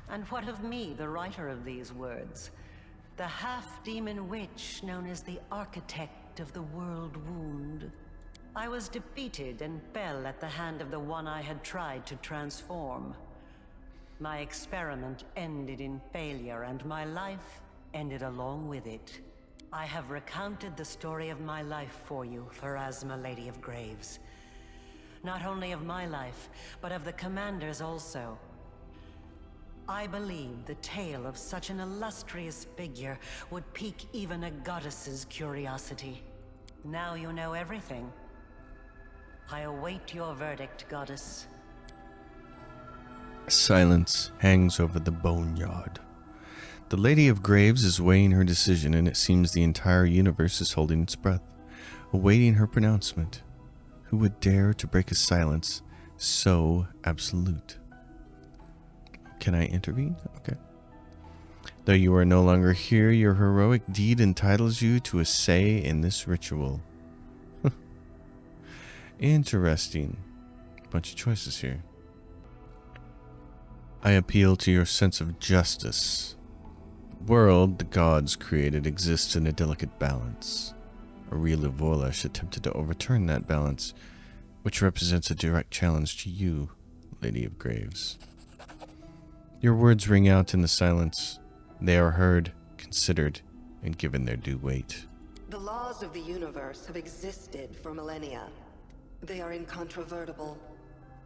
And what of me, the writer of these words? The half-demon witch known as the architect of the world wound. I was defeated and fell at the hand of the one I had tried to transform. My experiment ended in failure, and my life ended along with it. I have recounted the story of my life for you, Pharasma, Lady of Graves. Not only of my life, but of the commander's also. I believe the tale of such an illustrious figure would pique even a goddess's curiosity. Now you know everything. I await your verdict, goddess. Silence hangs over the boneyard. The Lady of Graves is weighing her decision, and it seems the entire universe is holding its breath, awaiting her pronouncement. Who would dare to break a silence so absolute? Can I intervene? Okay. Though you are no longer here, your heroic deed entitles you to a say in this ritual. Interesting. Bunch of choices here. I appeal to your sense of justice. The world the gods created exists in a delicate balance. Aurelia Vorlash attempted to overturn that balance, which represents a direct challenge to you, Lady of Graves. Your words ring out in the silence. They are heard, considered, and given their due weight. The laws of the universe have existed for millennia. They are incontrovertible,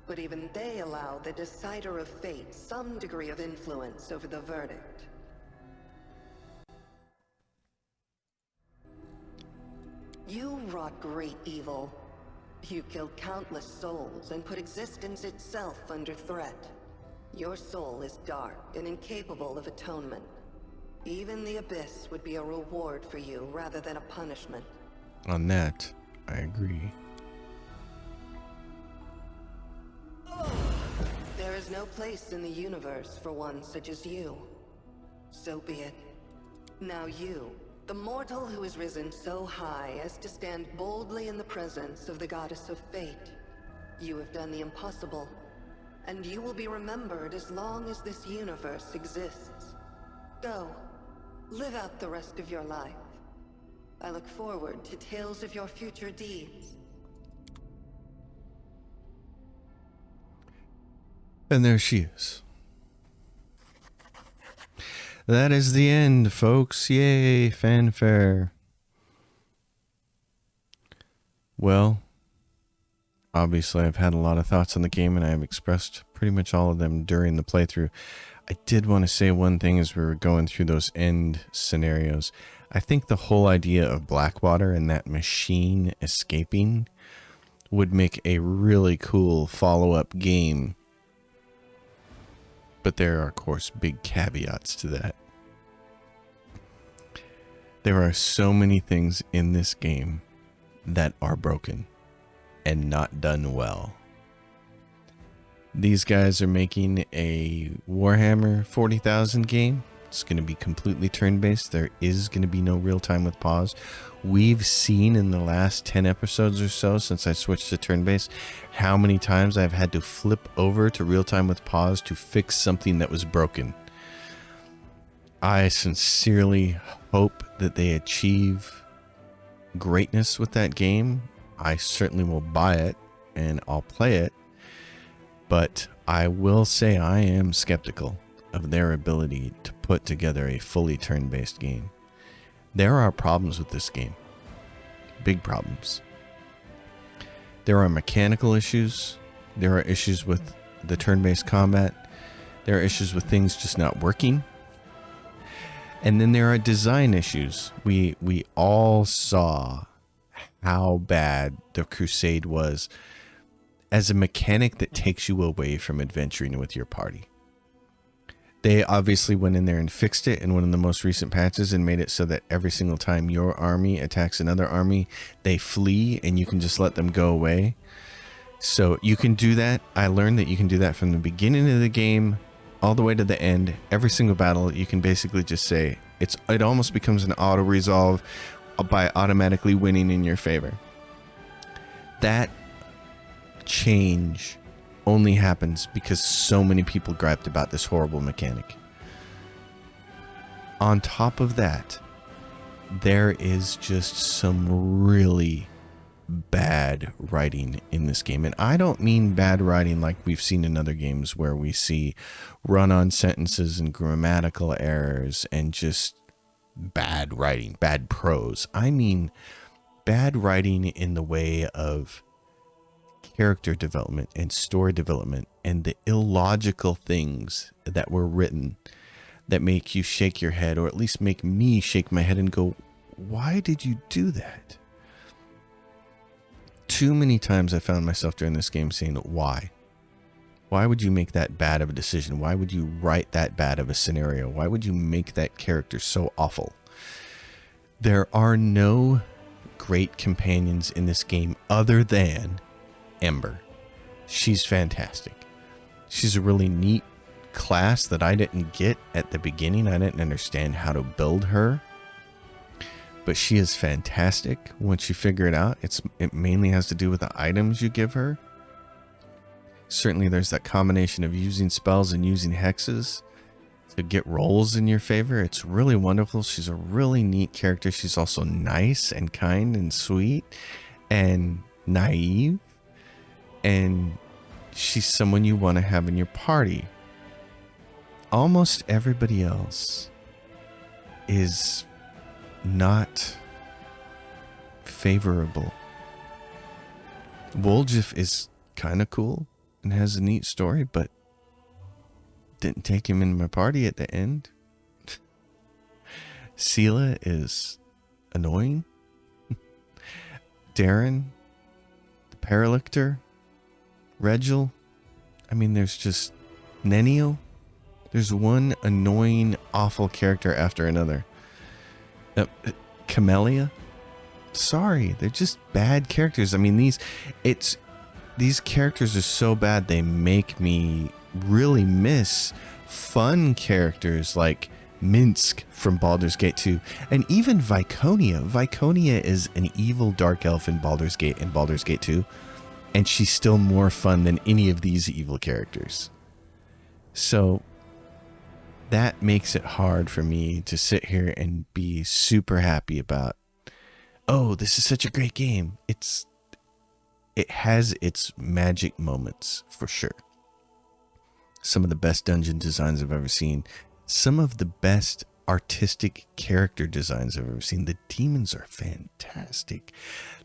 but even they allow the decider of fate some degree of influence over the verdict. You wrought great evil. You killed countless souls and put existence itself under threat. Your soul is dark and incapable of atonement. Even the Abyss would be a reward for you rather than a punishment. On that, I agree. There is no place in the universe for one such as you. So be it. Now you, the mortal who has risen so high as to stand boldly in the presence of the goddess of fate, you have done the impossible. And you will be remembered as long as this universe exists. Go, live out the rest of your life. I look forward to tales of your future deeds. And there she is. That is the end, folks. Yay, fanfare. Well, Obviously, I've had a lot of thoughts on the game, and I have expressed pretty much all of them during the playthrough. I did want to say one thing as we were going through those end scenarios. I think the whole idea of Blackwater and that machine escaping would make a really cool follow-up game. But there are, of course, big caveats to that. There are so many things in this game that are broken and not done well. These guys are making a Warhammer 40,000 game. It's going to be completely turn-based. There is going to be no real-time with pause. We've seen in the last 10 episodes or so since I switched to turn-based how many times I've had to flip over to real-time with pause to fix something that was broken. I sincerely hope that they achieve greatness with that game. I certainly will buy it and I'll play it. But I will say I am skeptical of their ability to put together a fully turn-based game. There are problems with this game. Big problems. There are mechanical issues. There are issues with the turn-based combat. There are issues with things just not working. And then there are design issues. We all saw how bad the Crusade was as a mechanic that takes you away from adventuring with your party. They obviously went in there and fixed it in one of the most recent patches and made it so that every single time your army attacks another army, they flee and you can just let them go away. So you can do that. I learned that you can do that from the beginning of the game all the way to the end. Every single battle, you can basically just say, it almost becomes an auto-resolve by automatically winning in your favor. That change only happens because so many people griped about this horrible mechanic. On top of that, there is just some really bad writing in this game. And I don't mean bad writing like we've seen in other games where we see run-on sentences and grammatical errors and just bad writing, bad prose. I mean bad writing in the way of character development and story development and the illogical things that were written that make you shake your head, or at least make me shake my head and go, why did you do that? Too many times I found myself during this game saying, why? Why would you make that bad of a decision? Why would you write that bad of a scenario? Why would you make that character so awful? There are no great companions in this game other than Ember. She's fantastic. She's a really neat class that I didn't get at the beginning. I didn't understand how to build her. But she is fantastic once you figure it out. It mainly has to do with the items you give her. Certainly there's that combination of using spells and using hexes to get rolls in your favor. It's really wonderful. She's a really neat character. She's also nice and kind and sweet and naive. And she's someone you want to have in your party. Almost everybody else is not favorable. Woljif is kind of cool and has a neat story, but didn't take him in my party at the end. Sela is annoying. Darren, the Paralictor, Regil. I mean, there's just Nenio. There's one annoying, awful character after another. Camellia. Sorry, they're just bad characters. I mean, these characters are so bad they make me really miss fun characters like Minsk from Baldur's Gate 2, and even Viconia. Viconia is an evil dark elf in Baldur's Gate and Baldur's Gate 2, and she's still more fun than any of these evil characters. So that makes it hard for me to sit here and be super happy about, oh, this is such a great game. It has its magic moments for sure. Some of the best dungeon designs I've ever seen. Some of the best artistic character designs I've ever seen. The demons are fantastic.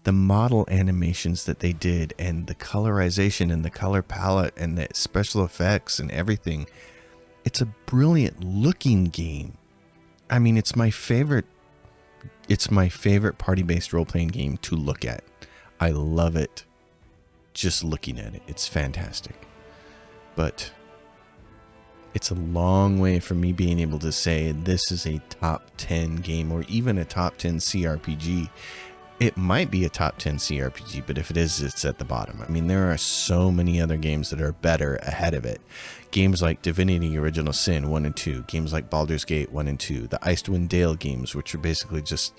The model animations that they did, and the colorization and the color palette and the special effects and everything. It's a brilliant looking game. I mean, it's my favorite party-based role-playing game to look at. I love it just looking at it. It's fantastic. But it's a long way from me being able to say this is a top 10 game or even a top 10 CRPG. It might be a top 10 CRPG, but if it is, it's at the bottom. I mean, there are so many other games that are better ahead of it. Games like Divinity Original Sin 1 and 2. Games like Baldur's Gate 1 and 2. The Icewind Dale games, which are basically just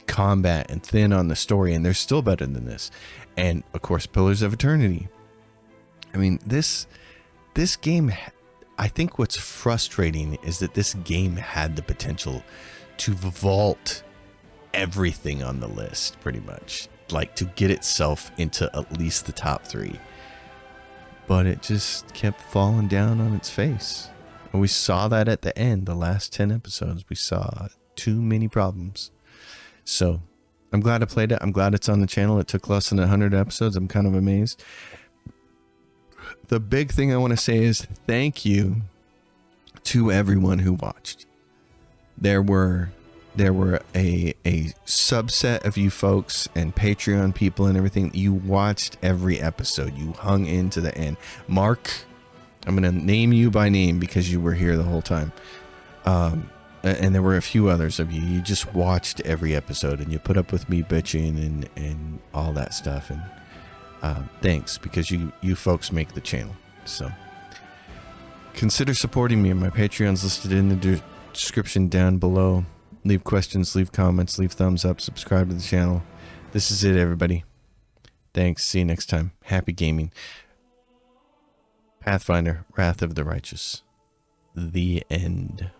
combat and thin on the story, and they're still better than this. And, of course, Pillars of Eternity. I mean, this game, I think what's frustrating is that this game had the potential to vault everything on the list, pretty much, like to get itself into at least the top 3, but it just kept falling down on its face, and we saw that at the end. The last 10 episodes, we saw too many problems. So I'm glad I played it. I'm glad it's on the channel. It took less than 100 episodes. I'm kind of amazed. The big thing I want to say is thank you to everyone who watched. There were a subset of you folks and Patreon people and everything. You watched every episode. You hung into the end. Mark, I'm going to name you by name because you were here the whole time. And there were a few others of you. You just watched every episode and you put up with me bitching and all that stuff. And thanks, because you folks make the channel. So consider supporting me. My Patreon's listed in the description down below. Leave questions, leave comments, leave thumbs up, subscribe to the channel. This is it, everybody. Thanks. See you next time. Happy gaming. Pathfinder, Wrath of the Righteous. The end.